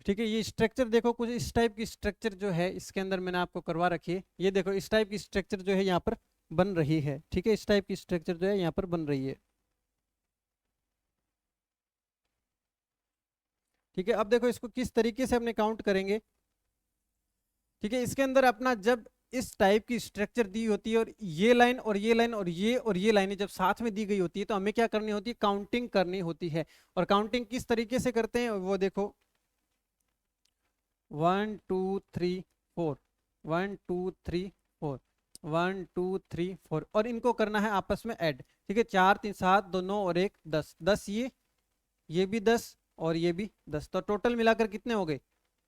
ठीक है, ये स्ट्रक्चर देखो कुछ इस टाइप की स्ट्रक्चर जो है इसके अंदर मैंने आपको करवा रखी है, ये देखो इस टाइप की स्ट्रक्चर जो है यहाँ पर बन रही है। ठीक है, इस टाइप की स्ट्रक्चर जो है यहाँ पर बन रही है। ठीक है, अब देखो इसको किस तरीके से अपने काउंट करेंगे। ठीक है, इसके अंदर अपना जब इस टाइप की स्ट्रक्चर दी होती है और ये लाइन और ये लाइन और ये लाइनें जब साथ में दी गई होती है, तो हमें क्या करनी होती है, काउंटिंग करनी होती है। और काउंटिंग किस तरीके से करते हैं वो देखो, 1 2 3 4 1 2 3 4 1 2 3 4, और इनको करना है आपस में ऐड। ठीक है, 4 3 7 2 9 और 1 10, 10 ये भी 10 और ये भी 10, तो टोटल मिलाकर कितने हो गए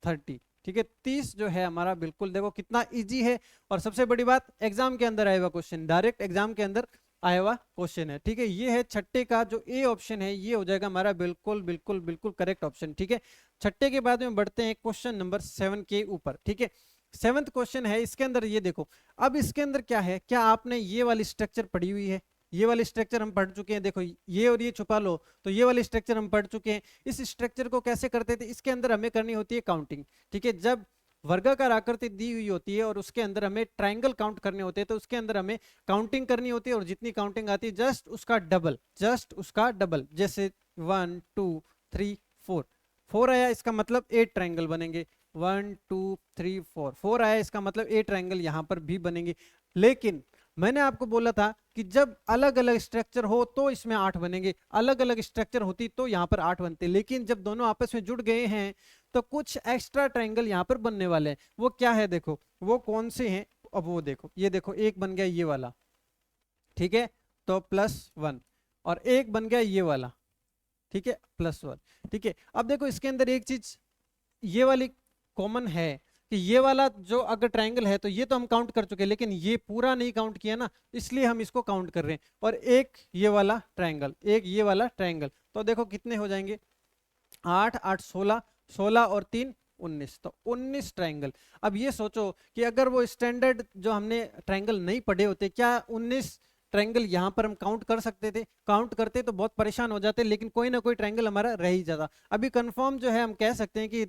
30। ठीक है, 30 जो है हमारा, बिल्कुल देखो कितना इजी है। और सबसे बड़ी बात, एग्जाम के अंदर आया हुआ क्वेश्चन, डायरेक्ट एग्जाम के अंदर आया हुआ क्वेश्चन है। ठीक है, ये है छठे का जो ए ऑप्शन है, ये हो जाएगा हमारा बिल्कुल बिल्कुल बिल्कुल करेक्ट ऑप्शन। ठीक है, छठे के बाद में बढ़ते हैं क्वेश्चन नंबर 7 के ऊपर। ठीक है, सेवंथ क्वेश्चन है, इसके अंदर ये देखो, अब इसके अंदर क्या है, क्या आपने ये वाली स्ट्रक्चर पढ़ी हुई है, ये वाली स्ट्रक्चर हम पढ़ चुके हैं। देखो ये और ये छुपा लो, तो ये वाली स्ट्रक्चर हम पढ़ चुके हैं। इस स्ट्रक्चर को कैसे करते थे, इसके अंदर हमें करनी होती है काउंटिंग। ठीक है, जब वर्गाकार आकृति दी हुई होती है और उसके अंदर हमें ट्रायंगल काउंट करने होते हैं, तो उसके अंदर हमें काउंटिंग करनी होती है, और जितनी काउंटिंग आती है जस्ट उसका डबल, जस्ट उसका डबल। जैसे 1 2 3 4, 4 आया इसका मतलब 8 ट्रायंगल बनेंगे। 1 2 3 4, 4 आया इसका मतलब 8 ट्रायंगल यहाँ पर भी बनेंगे। लेकिन मैंने आपको बोला था कि जब अलग अलग स्ट्रक्चर हो तो इसमें 8 बनेंगे, अलग अलग स्ट्रक्चर होती तो यहाँ पर 8 बनते, लेकिन जब दोनों आपस में जुड़ गए हैं तो कुछ एक्स्ट्रा ट्रायंगल यहाँ पर बनने वाले हैं। वो क्या है देखो, वो कौन से हैं, अब वो देखो, ये देखो एक बन गया ये वाला। ठीक है, तो +1, और एक बन गया ये वाला। ठीक है, +1। ठीक है, अब देखो इसके अंदर एक चीज ये वाली कॉमन है कि ये वाला जो अगर ट्रायंगल है तो ये तो हम काउंट कर चुके हैं, लेकिन ये पूरा नहीं काउंट किया ना, इसलिए हम इसको काउंट कर रहे हैं। और एक ये वाला ट्रायंगल, एक ये वाला ट्रायंगल, तो देखो कितने हो जाएंगे, 8 8 16, 16 और 3 19, तो 19 ट्रायंगल। अब ये सोचो कि अगर वो स्टैंडर्ड जो हमने ट्रायंगल नहीं पढ़े होते, क्या 19 ट्रायंगल यहाँ पर हम काउंट कर सकते थे, काउंट करते तो बहुत परेशान हो जाते, लेकिन कोई ना कोई ट्रायंगल हमारा रह ही जाता। अभी कंफर्म जो है हम कह सकते हैं कि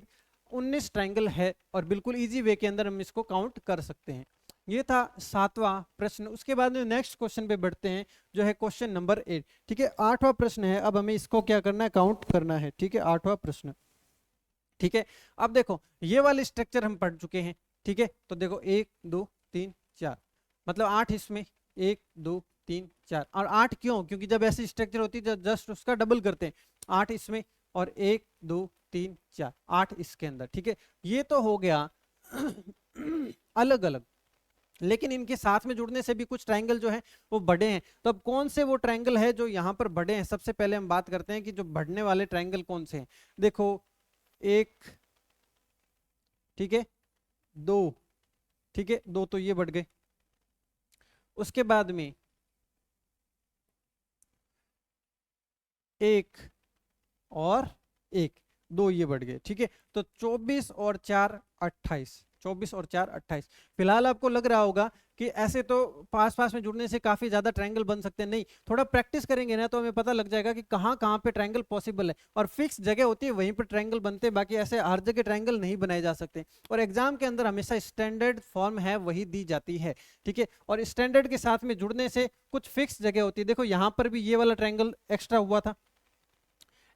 19 ट्रायंगल है, और बिल्कुल इजी वे के अंदर हम इसको काउंट कर सकते हैं। ये था 7वां प्रश्न। उसके बाद में नेक्स्ट क्वेश्चन पे बढ़ते हैं, जो है क्वेश्चन नंबर 8। ठीक है, 8वां प्रश्न है, अब हमें इसको क्या करना है, काउंट करना है। ठीक है, 8वां प्रश्न। ठीक है, अब देखो ये वाले स्ट्रक्चर हम पढ़ चुके हैं। ठीक है, तो देखो 1 2 3 4, मतलब 8 इसमें, 1 2 3 4, और 8 क्यों, क्योंकि जब ऐसी स्ट्रक्चर होती है जस्ट उसका डबल करते हैं, 8 इसमें और 1 2 3 4, 8 इसके अंदर। ठीक है, ये तो हो गया अलग अलग, लेकिन इनके साथ में जुड़ने से भी कुछ ट्रायंगल जो है वो बड़े हैं। तो अब कौन से वो ट्रायंगल है जो यहाँ पर बड़े हैं, सबसे पहले हम बात करते हैं कि जो बढ़ने वाले ट्रायंगल कौन से हैं। देखो 1, ठीक है, 2, ठीक है, 2 तो ये बढ़ गए। उसके बाद में एक और एक, दो ये बढ़ गए, ठीक है। तो 24 और 4 28, 24 और 4 28। फिलहाल आपको लग रहा होगा कि ऐसे तो पास पास में जुड़ने से काफी ज्यादा ट्रायंगल बन सकते हैं, नहीं, थोड़ा प्रैक्टिस करेंगे ना तो हमें पता लग जाएगा कि कहाँ कहाँ पे ट्रायंगल पॉसिबल है, और फिक्स जगह होती है वहीं पर ट्रायंगल बनते हैं, बाकी ऐसे हर जगह ट्रायंगल नहीं बनाए जा सकते। और एग्जाम के अंदर हमेशा स्टैंडर्ड फॉर्म है वही दी जाती है, ठीक है। और स्टैंडर्ड के साथ में जुड़ने से कुछ फिक्स जगह होती है। देखो यहाँ पर भी ये वाला ट्रायंगल एक्स्ट्रा हुआ था,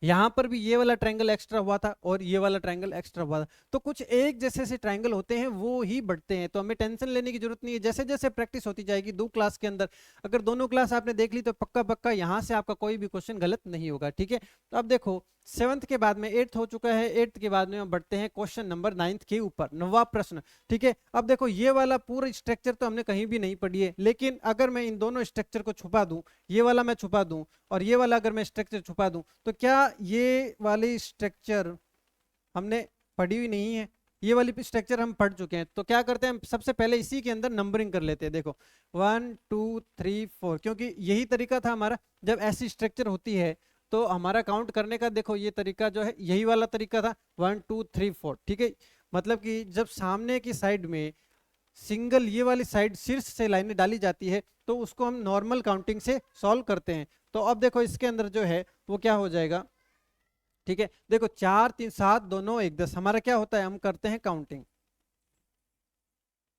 यहां पर भी ये वाला ट्रायंगल एक्स्ट्रा हुआ था, और ये वाला ट्रायंगल एक्स्ट्रा हुआ था। तो कुछ एक जैसे से ट्रायंगल होते हैं वो ही बढ़ते हैं, तो हमें टेंशन लेने की जरूरत नहीं है। जैसे जैसे प्रैक्टिस होती जाएगी दो क्लास के अंदर, अगर दोनों क्लास आपने देख ली तो पक्का पक्का यहां से आपका कोई भी क्वेश्चन गलत नहीं होगा, ठीक है। तो अब देखो 7th के बाद में 8th हो चुका है, 8th के बाद में हम बढ़ते हैं क्वेश्चन नंबर 9th के ऊपर, 9वां प्रश्न, ठीक है। अब देखो ये वाला पूरा स्ट्रक्चर तो हमने कहीं भी नहीं पढ़ी है, लेकिन अगर मैं इन दोनों स्ट्रक्चर को छुपा दूं, ये वाला मैं छुपा दूं और ये वाला अगर मैं स्ट्रक्चर छुपा दूं, तो क्या ये वाली स्ट्रक्चर हमने पढ़ी हुई नहीं है? ये वाली स्ट्रक्चर हम पढ़ चुके हैं। तो क्या करते हैं, हम सबसे पहले इसी के अंदर नंबरिंग कर लेते हैं। देखो 1 2 3 4, क्योंकि यही तरीका था हमारा, जब ऐसी स्ट्रक्चर होती है तो हमारा काउंट करने का, देखो ये तरीका जो है यही वाला तरीका था, 1 2 3 4, ठीक है। मतलब कि जब सामने की साइड में सिंगल ये वाली साइड शीर्ष से लाइनें डाली जाती है तो उसको हम नॉर्मल काउंटिंग से सॉल्व करते हैं। तो अब देखो इसके अंदर जो है वो क्या हो जाएगा, ठीक है। देखो 4 3 7 2 9 1 10, हमारा क्या होता है, हम करते हैं काउंटिंग।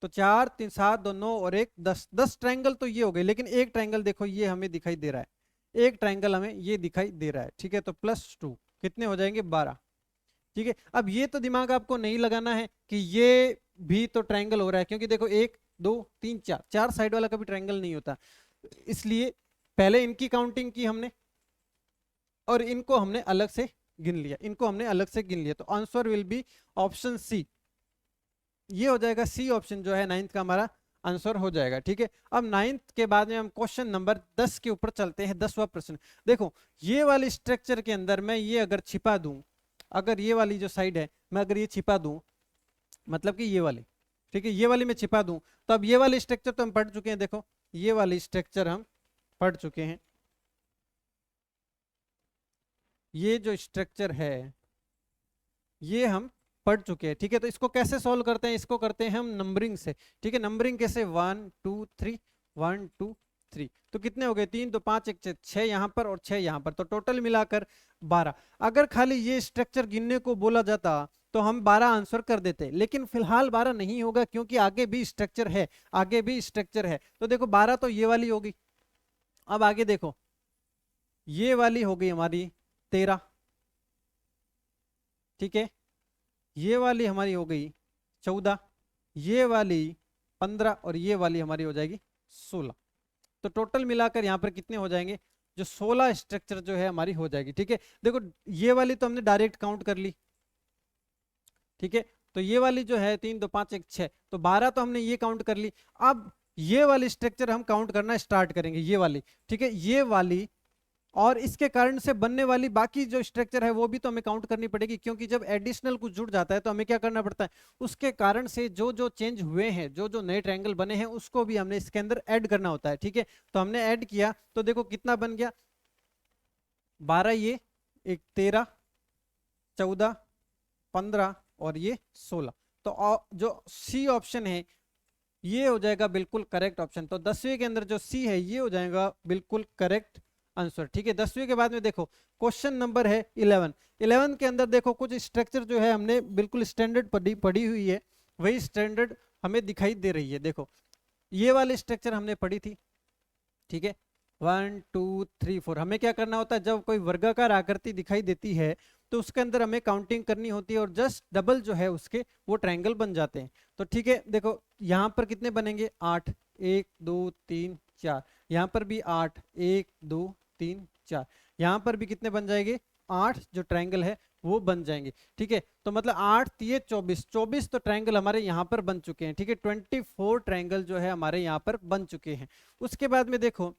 तो 4 3 7 2 9 और 1 10, 10 ट्रायंगल तो ये हो गए, लेकिन एक ट्रायंगल देखो ये हमें दिखाई दे रहा है, एक ट्रायंगल हमें ये दिखाई दे रहा है, ठीक है। तो +2 कितने हो जाएंगे, 12, ठीक है। अब ये तो दिमाग आपको नहीं लगाना है कि ये भी तो ट्रायंगल हो रहा है, क्योंकि देखो 1 2 3 4, चार साइड वाला कभी ट्रायंगल नहीं होता, इसलिए पहले इनकी काउंटिंग की हमने और इनको हमने अलग से गिन लिया, इनको हमने अलग से गिन लिया। तो answer will be option C, ये हो जाएगा सी ऑप्शन जो है 9th का हमारा आंसर हो जाएगा, ठीक है। अब 9th के बाद में हम क्वेश्चन नंबर 10 के ऊपर चलते हैं, 10वां प्रश्न। देखो ये वाली स्ट्रक्चर के अंदर मैं ये अगर छिपा दूं, अगर ये वाली जो साइड है मैं अगर ये छिपा दूं, मतलब कि ये वाली, ठीक है, ये वाली मैं छिपा दूं, तो अब ये वाली स्ट्रक्चर तो हम पढ़ चुके हैं, देखो ये वाली स्ट्रक्चर हम पढ़ चुके हैं, ये जो स्ट्रक्चर है ये हम पढ़ चुके हैं, ठीक है। तो इसको कैसे सॉल्व करते हैं, इसको करते हैं हम नंबरिंग से, ठीक है। नंबरिंग कैसे, 1 2 3 1 2 3, तो कितने हो गए, 3 तो 5 1 6 यहाँ पर और 6 यहाँ पर, तो टोटल मिलाकर 12। अगर खाली ये स्ट्रक्चर गिनने को बोला जाता तो हम 12 आंसर कर देते, लेकिन फिलहाल 12 नहीं होगा क्योंकि आगे भी स्ट्रक्चर है, आगे भी स्ट्रक्चर है। तो देखो 12 तो ये वाली होगी, अब आगे देखो ये वाली हो गई हमारी 13, ठीक है, ये वाली हमारी हो गई 14, ये वाली 15 और ये वाली हमारी हो जाएगी 16। तो टोटल मिलाकर यहाँ पर कितने हो जाएंगे, जो 16 स्ट्रक्चर जो है हमारी हो जाएगी, ठीक है। देखो ये वाली तो हमने डायरेक्ट काउंट कर ली, ठीक है। तो ये वाली जो है 3 2 5 1 6, तो 12 तो हमने ये काउंट कर ली। अब ये वाली स्ट्रक्चर हम काउंट करना स्टार्ट करेंगे, ये वाली, ठीक है, ये वाली, और इसके कारण से बनने वाली बाकी जो स्ट्रक्चर है वो भी तो हमें काउंट करनी पड़ेगी, क्योंकि जब एडिशनल कुछ जुड़ जाता है तो हमें क्या करना पड़ता है, उसके कारण से जो जो चेंज हुए हैं, जो जो नए ट्रायंगल बने हैं उसको भी हमने इसके अंदर ऐड करना होता है, ठीक है। तो हमने ऐड किया तो देखो कितना बन गया, 12, ये एक 13 14 15 और ये 16। तो जो सी ऑप्शन है ये हो जाएगा बिल्कुल करेक्ट ऑप्शन। तो 10वीं के अंदर जो सी है ये हो जाएगा बिल्कुल करेक्ट आंसर, ठीक है। 10वीं के बाद में देखो क्वेश्चन नंबर है 11, 11 के अंदर देखो कुछ स्ट्रक्चर जो है हमने बिल्कुल स्टैंडर्ड पढ़ी हुई है, वही स्टैंडर्ड हमें दिखाई दे रही है। देखो ये वाली स्ट्रक्चर हमने पढ़ी थी, ठीक है, 1 2 3 4। हमें क्या करना होता है, जब कोई वर्गाकार आकृति दिखाई देती है तो उसके अंदर हमें काउंटिंग करनी होती है और जस्ट डबल जो है उसके वो ट्रायंगल बन जाते हैं। तो ठीक है, देखो यहाँ पर कितने बनेंगे, 8, 1 2 3 4, यहाँ पर भी 8, 1 2 3 4, यहाँ पर भी कितने बन जाएंगे, 8 जो ट्रायंगल है वो बन जाएंगे, ठीक है। तो मतलब 8 3 24, 24 तो ट्रायंगल हमारे यहाँ पर बन चुके हैं, ठीक है। 24 ट्रायंगल जो है हमारे यहाँ पर बन चुके हैं। उसके बाद में देखो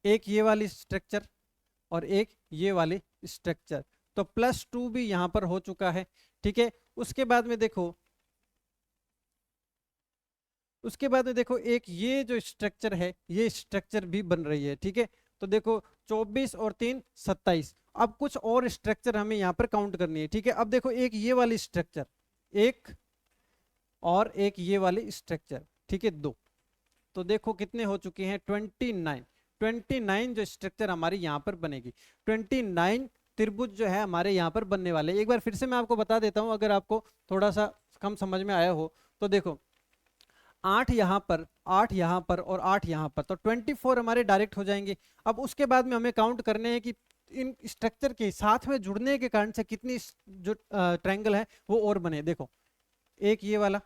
एक ये वाली स्ट्रक्चर और एक ये वाली स्ट्रक्चर, तो +2 भी यहां पर हो चुका है, ठीक है। उसके बाद में देखो एक ये जो स्ट्रक्चर है ये स्ट्रक्चर भी बन रही है, ठीक है। तो देखो 24 और 3 27। अब कुछ और स्ट्रक्चर हमें यहाँ पर काउंट करनी है, ठीक है। अब देखो एक ये वाली स्ट्रक्चर, एक और एक ये वाली स्ट्रक्चर, ठीक है, दो। तो देखो कितने हो चुके हैं 29। 29 जो स्ट्रक्चर हमारी यहाँ पर बनेगी, 29 त्रिभुज जो है हमारे यहाँ पर बनने वाले। एक बार फिर से मैं आपको बता देता हूँ अगर आपको थोड़ा सा कम समझ में आया हो तो। देखो 8 यहाँ पर, 8 यहाँ पर और 8 यहाँ पर, तो 24 हमारे डायरेक्ट हो जाएंगे। अब उसके बाद में हमें काउंट करने हैं कि इन स्ट्रक्चर के साथ में जुड़ने के कारण से कितनी जो ट्रायंगल है वो और बने। देखो एक ये वाला,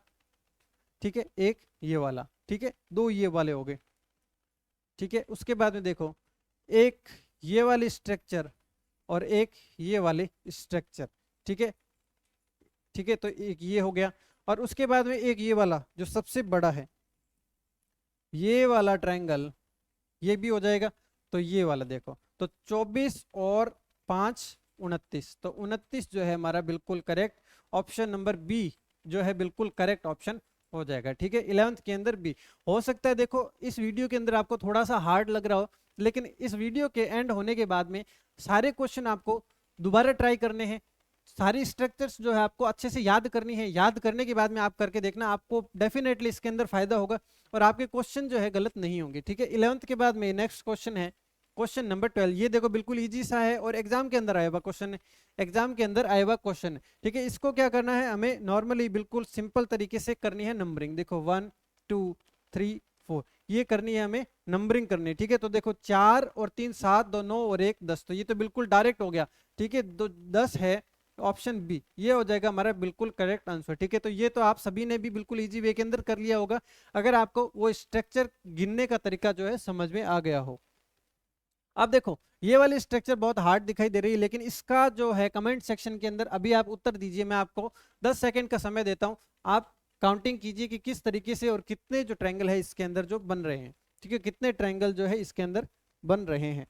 ठीक है, एक ये वाला, ठीक है, दो ये वाले हो गए, ठीक है। उसके बाद में देखो एक ये वाली स्ट्रक्चर और एक ये वाले स्ट्रक्चर, ठीक है, ठीक है, तो एक ये हो गया। और उसके बाद में एक ये वाला जो सबसे बड़ा है, ये वाला ट्रायंगल, ये भी हो जाएगा। तो ये वाला देखो, तो 24 और 5 29, तो 29 जो है हमारा बिल्कुल करेक्ट ऑप्शन नंबर बी जो है बिल्कुल करेक्ट ऑप्शन हो जाएगा, ठीक है। 11th के अंदर बी हो सकता है। देखो इस वीडियो के अंदर आपको थोड़ा सा हार्ड लग रहा हो, लेकिन इस वीडियो के एंड होने के बाद में सारे क्वेश्चन आपको दोबारा ट्राई करने हैं, सारी स्ट्रक्चर्स जो है आपको अच्छे से याद करनी है। याद करने के बाद में आप करके देखना, आपको डेफिनेटली इसके अंदर फायदा होगा और आपके क्वेश्चन जो है गलत नहीं होंगे, ठीक है। 11th के बाद में नेक्स्ट क्वेश्चन है क्वेश्चन नंबर 12। ये देखो बिल्कुल इजी सा है और एग्जाम के अंदर आया हुआ क्वेश्चन है, एग्जाम के अंदर आया हुआ क्वेश्चन है, ठीक है। इसको क्या करना है, हमें नॉर्मली बिल्कुल सिंपल तरीके से करनी है नंबरिंग। देखो 1 2 3 4 ये करनी है हमें नंबरिंग करनी है, ठीक है। तो देखो 4 और 3 7, 2 9 और 1 10, तो ये तो बिल्कुल डायरेक्ट हो गया, ठीक है। 10 है, ऑप्शन बी ये हो जाएगा हमारा बिल्कुल करेक्ट आंसर, ठीक है। तो ये तो आप सभी ने भी बिल्कुल इजी वे के अंदर कर लिया होगा अगर आपको वो स्ट्रक्चर गिनने का तरीका जो है समझ में आ गया हो। अब देखो ये वाली स्ट्रक्चर बहुत हार्ड दिखाई दे रही है, लेकिन इसका जो है कमेंट सेक्शन के अंदर अभी आप उत्तर दीजिए। मैं आपको 10 सेकंड का समय देता हूं, आप काउंटिंग कीजिए कि किस तरीके से और कितने जो ट्रायंगल है इसके अंदर जो बन रहे हैं, ठीक है, कितने ट्रायंगल जो है इसके अंदर बन रहे हैं।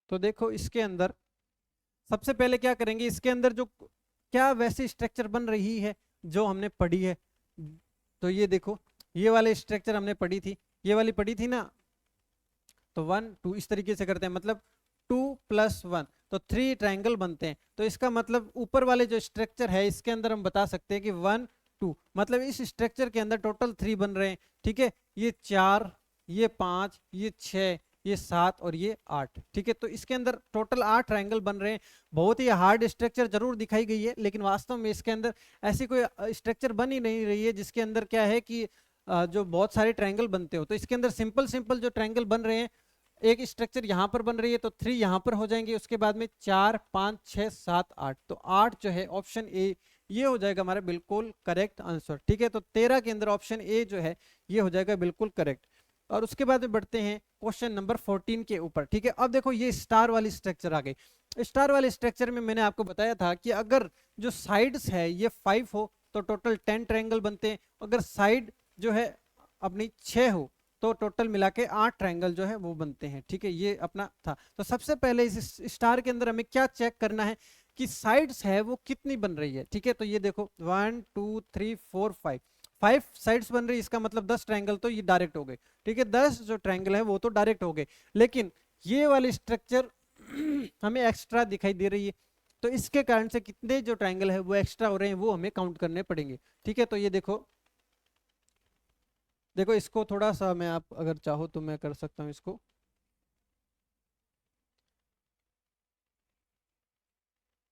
तो देखो इसके अंदर सबसे पहले क्या करेंगे, इसके अंदर जो क्या वैसी स्ट्रक्चर बन रही है जो हमने पढ़ी है। तो ये देखो ये वाले स्ट्रक्चर हमने पढ़ी थी, ये वाली पढ़ी थी ना। तो 1 2 इस तरीके से करते हैं, मतलब 2 + 1 तो 3 ट्रायंगल बनते हैं। तो इसका मतलब ऊपर वाले जो स्ट्रक्चर है इसके अंदर हम बता सकते हैं कि 1 2 मतलब इस स्ट्रक्चर के अंदर टोटल 3 बन रहे हैं, ठीक है। ये 4, ये 5, ये 6, ये 7 और ये 8, ठीक है। तो इसके अंदर टोटल 8 ट्रायंगल बन रहे हैं। बहुत ही हार्ड स्ट्रक्चर जरूर दिखाई गई है, लेकिन वास्तव में इसके अंदर ऐसी कोई स्ट्रक्चर बन ही नहीं रही है जिसके अंदर क्या है कि जो बहुत सारे ट्रायंगल बनते हो। तो इसके अंदर सिंपल सिंपल जो ट्रायंगल बन रहे हैं, एक स्ट्रक्चर यहाँ पर बन रही है तो 3 यहाँ पर हो जाएंगे, उसके बाद में 4 5 6 7 8, तो 8 जो है ऑप्शन ए ये हो जाएगा हमारा बिल्कुल करेक्ट आंसर, ठीक है। तो 13 के अंदर ऑप्शन ए जो है ये हो जाएगा बिल्कुल करेक्ट। और उसके बाद में बढ़ते हैं क्वेश्चन नंबर 14 के ऊपर, ठीक है। अब देखो ये स्टार वाली स्ट्रक्चर आ गई। स्टार वाले स्ट्रक्चर में मैंने आपको बताया था कि अगर जो साइड्स है ये 5 हो तो टोटल 10 ट्रायंगल बनते हैं, अगर साइड जो है अपनी 6 हो तो टोटल मिला के 8 ट्रायंगल जो है वो बनते हैं, ठीक है। ये अपना था। तो सबसे पहले इस स्टार के अंदर हमें क्या चेक करना है कि साइड्स है वो कितनी बन रही है, ठीक है। तो ये देखो 1 2 3 4 5 साइड्स बन रही है, इसका मतलब 10 ट्रायंगल तो ये डायरेक्ट हो गए, ठीक है। 10 जो ट्रायंगल है वो तो डायरेक्ट हो गए, लेकिन ये वाली स्ट्रक्चर हमें एक्स्ट्रा दिखाई दे रही है। तो इसके कारण से कितने जो ट्रायंगल है वो एक्स्ट्रा हो रहे हैं वो हमें काउंट करने पड़ेंगे, ठीक है। तो ये देखो देखो इसको थोड़ा सा मैं, आप अगर चाहो तो मैं कर सकता हूँ इसको।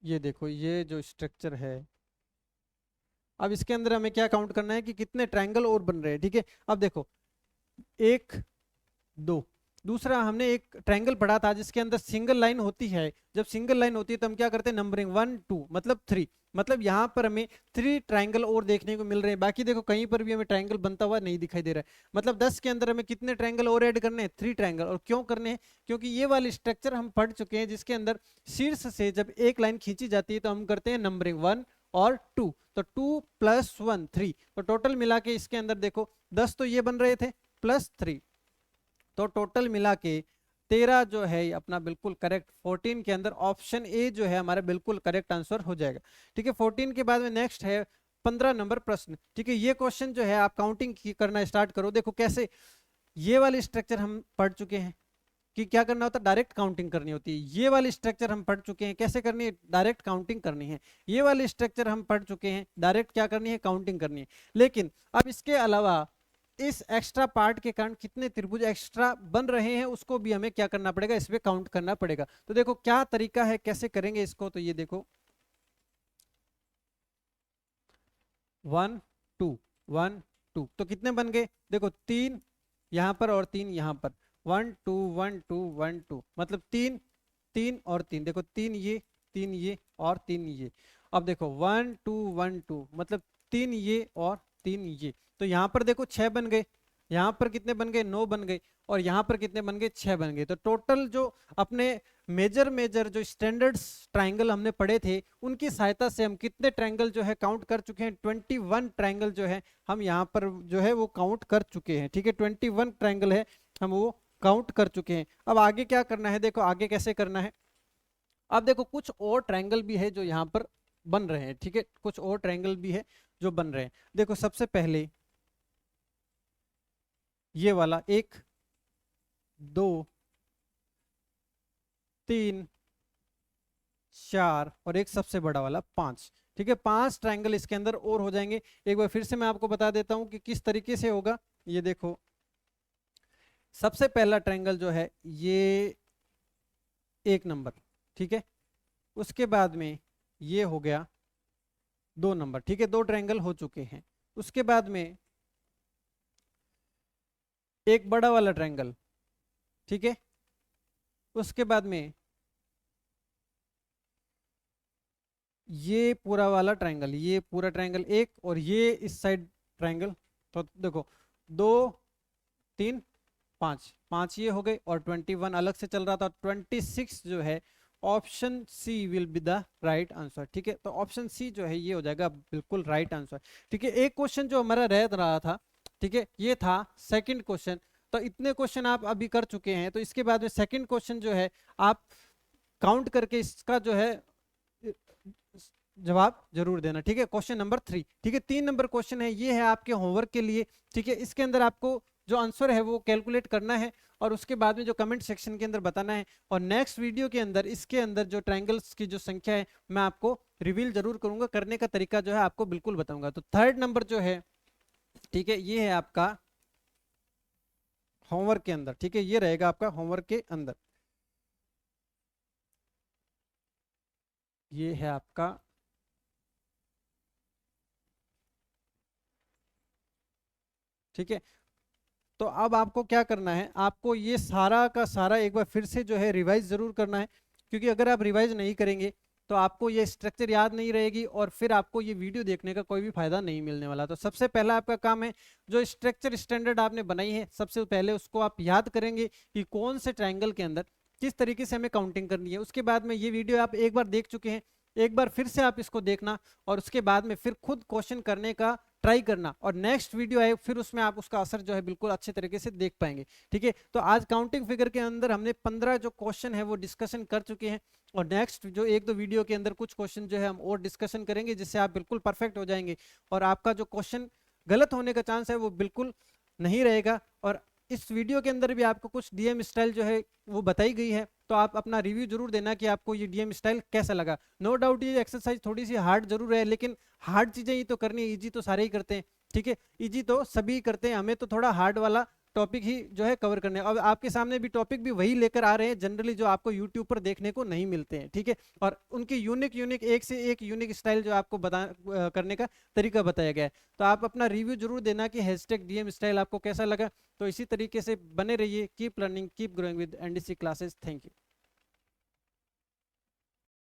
ये देखो ये जो स्ट्रक्चर है, अब इसके अंदर हमें क्या काउंट करना है कि कितने ट्रायंगल और बन रहे हैं, ठीक है। अब देखो 1 2, दूसरा हमने एक ट्रायंगल पढ़ा था जिसके अंदर सिंगल लाइन होती है। जब सिंगल लाइन होती है तो हम क्या करते हैं नंबरिंग 1 2 मतलब 3, मतलब यहाँ पर हमें 3 ट्रायंगल और देखने को मिल रहे हैं। बाकी देखो कहीं पर भी हमें ट्रायंगल बनता हुआ नहीं दिखाई दे रहा है। मतलब 10 के अंदर हमें कितने ट्रायंगल और ऐड करने हैं, 3 ट्रायंगल। और क्यों करने हैं, क्योंकि ये वाली स्ट्रक्चर हम पढ़ चुके हैं जिसके अंदर शीर्ष से जब एक लाइन खींची जाती है तो हम करते हैं नंबरिंग 1 और 2, तो 2 + 1 3, तो टोटल मिला के इसके अंदर देखो 10 तो ये बन रहे थे +3, तो टोटल मिला के 13 जो है ये अपना बिल्कुल करेक्ट, 14 के अंदर ऑप्शन ए जो है हमारा बिल्कुल करेक्ट आंसर हो जाएगा। ठीक है, 14 के बाद में नेक्स्ट है 15 नंबर प्रश्न। ठीक है, ये क्वेश्चन जो है आप काउंटिंग करना स्टार्ट करो। देखो कैसे, ये वाली स्ट्रक्चर हम पढ़ चुके हैं कि क्या करना होता है, डायरेक्ट काउंटिंग करनी होती है। ये वाली स्ट्रक्चर हम पढ़ चुके हैं कैसे करनी है, डायरेक्ट काउंटिंग करनी है। ये वाली स्ट्रक्चर हम पढ़ चुके हैं, डायरेक्ट क्या करनी है, काउंटिंग करनी है। लेकिन अब इसके अलावा इस एक्स्ट्रा पार्ट के कारण कितने त्रिभुज एक्स्ट्रा बन रहे हैं उसको भी हमें क्या करना पड़ेगा, इसमें काउंट करना पड़ेगा। तो देखो क्या तरीका है, कैसे करेंगे इसको, तो ये देखो 1 2 1 2, तो कितने बन गए, देखो 3 यहां पर और 3 यहां पर, 1 2 1 2 1 2, मतलब 3 3 और 3, देखो 3 ये 3 ये और 3 ये। अब देखो 1 2 1 2 मतलब 3 ये और 3 ये, तो यहाँ पर देखो 6 बन गए, यहाँ पर कितने बन गए, 9 बन गए, और यहाँ पर कितने बन गए, 6 बन गए। तो टोटल जो अपने मेजर जो स्टैंडर्ड्स ट्राइंगल हमने पढ़े थे उनकी सहायता से हम कितने ट्राइंगल जो है काउंट कर चुके हैं, 21 ट्राइंगल जो है हम यहाँ पर जो है वो काउंट कर चुके हैं। ठीक है, 21 ट्राइंगल है हम वो काउंट कर चुके हैं। अब आगे क्या करना है, देखो आगे कैसे करना है। अब देखो कुछ और ट्राइंगल भी है जो यहाँ पर बन रहे हैं। ठीक है, कुछ और ट्राइंगल भी है जो बन रहे हैं। देखो सबसे पहले ये वाला 1 2 3 4 और एक सबसे बड़ा वाला 5। ठीक है, 5 ट्राइंगल इसके अंदर और हो जाएंगे। एक बार फिर से मैं आपको बता देता हूं कि किस तरीके से होगा। ये देखो सबसे पहला ट्राइंगल जो है ये 1 नंबर, ठीक है, उसके बाद में ये हो गया 2 नंबर। ठीक है, 2 ट्राइंगल हो चुके हैं। उसके बाद में एक बड़ा वाला ट्राइंगल, ठीक है, उसके बाद में ये पूरा वाला ट्राइंगल, ये पूरा ट्राइंगल एक, और ये इस साइड ट्राइंगल। तो देखो 2 3 5 5 ये हो गए, और 21 अलग से चल रहा था, 26 जो है option C will be the right answer. ठीक है, तो ऑप्शन सी जो है ये हो जाएगा बिल्कुल राइट आंसर। ठीक है, एक क्वेश्चन जो हमारा रह रहा था, ठीक है, ये था सेकंड क्वेश्चन। तो इतने क्वेश्चन आप अभी कर चुके हैं, तो इसके बाद में सेकंड क्वेश्चन जो है आप काउंट करके इसका जो है जवाब जरूर देना। ठीक है, क्वेश्चन नंबर 3। ठीक है, 3 नंबर क्वेश्चन है, ये है आपके होमवर्क के लिए। ठीक है, इसके अंदर आपको जो आंसर है वो कैलकुलेट करना है और उसके बाद में जो कमेंट सेक्शन के अंदर बताना है। और नेक्स्ट वीडियो के अंदर इसके अंदर जो ट्रायंगल्स की जो संख्या है मैं आपको रिवील जरूर करूंगा, करने का तरीका जो है आपको बिल्कुल बताऊंगा। तो थर्ड नंबर जो है, ठीक है, ये है आपका होमवर्क के अंदर। ठीक है, ये रहेगा आपका होमवर्क के अंदर, ये है आपका ठीक है। तो अब आपको क्या करना है, आपको ये सारा का सारा एक बार फिर से जो है रिवाइज जरूर करना है, क्योंकि अगर आप रिवाइज नहीं करेंगे तो आपको ये स्ट्रक्चर याद नहीं रहेगी और फिर आपको ये वीडियो देखने का कोई भी फायदा नहीं मिलने वाला। तो सबसे पहला आपका काम है, जो स्ट्रक्चर स्टैंडर्ड आपने बनाई है सबसे पहले उसको आप याद करेंगे कि कौन से ट्रायंगल के अंदर किस तरीके से हमें काउंटिंग करनी है। उसके बाद में ये वीडियो आप एक बार देख चुके हैं, एक बार फिर से आप इसको देखना और उसके बाद में फिर खुद क्वेश्चन करने का ट्राई करना, और नेक्स्ट वीडियो है फिर उसमें आप उसका असर जो है बिल्कुल अच्छे तरीके से देख पाएंगे। ठीक है, तो आज काउंटिंग फिगर के अंदर हमने 15 जो क्वेश्चन है वो डिस्कशन कर चुके हैं, और नेक्स्ट जो 1-2 वीडियो के अंदर कुछ क्वेश्चन जो है हम और डिस्कशन करेंगे, जिससे आप बिल्कुल परफेक्ट हो जाएंगे और आपका जो क्वेश्चन गलत होने का चांस है वो बिल्कुल नहीं रहेगा। और इस वीडियो के अंदर भी आपको कुछ डीएम स्टाइल जो है वो बताई गई है, तो आप अपना रिव्यू जरूर देना कि आपको ये डीएम स्टाइल कैसा लगा। नो डाउट ये एक्सरसाइज थोड़ी सी हार्ड जरूर है, लेकिन हार्ड चीजें ही तो करनी है, इजी तो सारे ही करते हैं। ठीक है, इजी तो सभी करते हैं, हमें तो थोड़ा हार्ड वाला टॉपिक ही जो है कवर करने। अब आपके सामने भी टॉपिक भी वही लेकर आ रहे हैं जनरली जो आपको यूट्यूब पर देखने को नहीं मिलते हैं। ठीक है, और उनके यूनिक एक से एक यूनिक स्टाइल जो आपको करने का तरीका बताया गया है। तो आप अपना रिव्यू जरूर देना कि #डीएम स्टाइल आपको कैसा लगा। तो इसी तरीके से बने रहिए, keep learning keep growing with NDC classes. Thank you.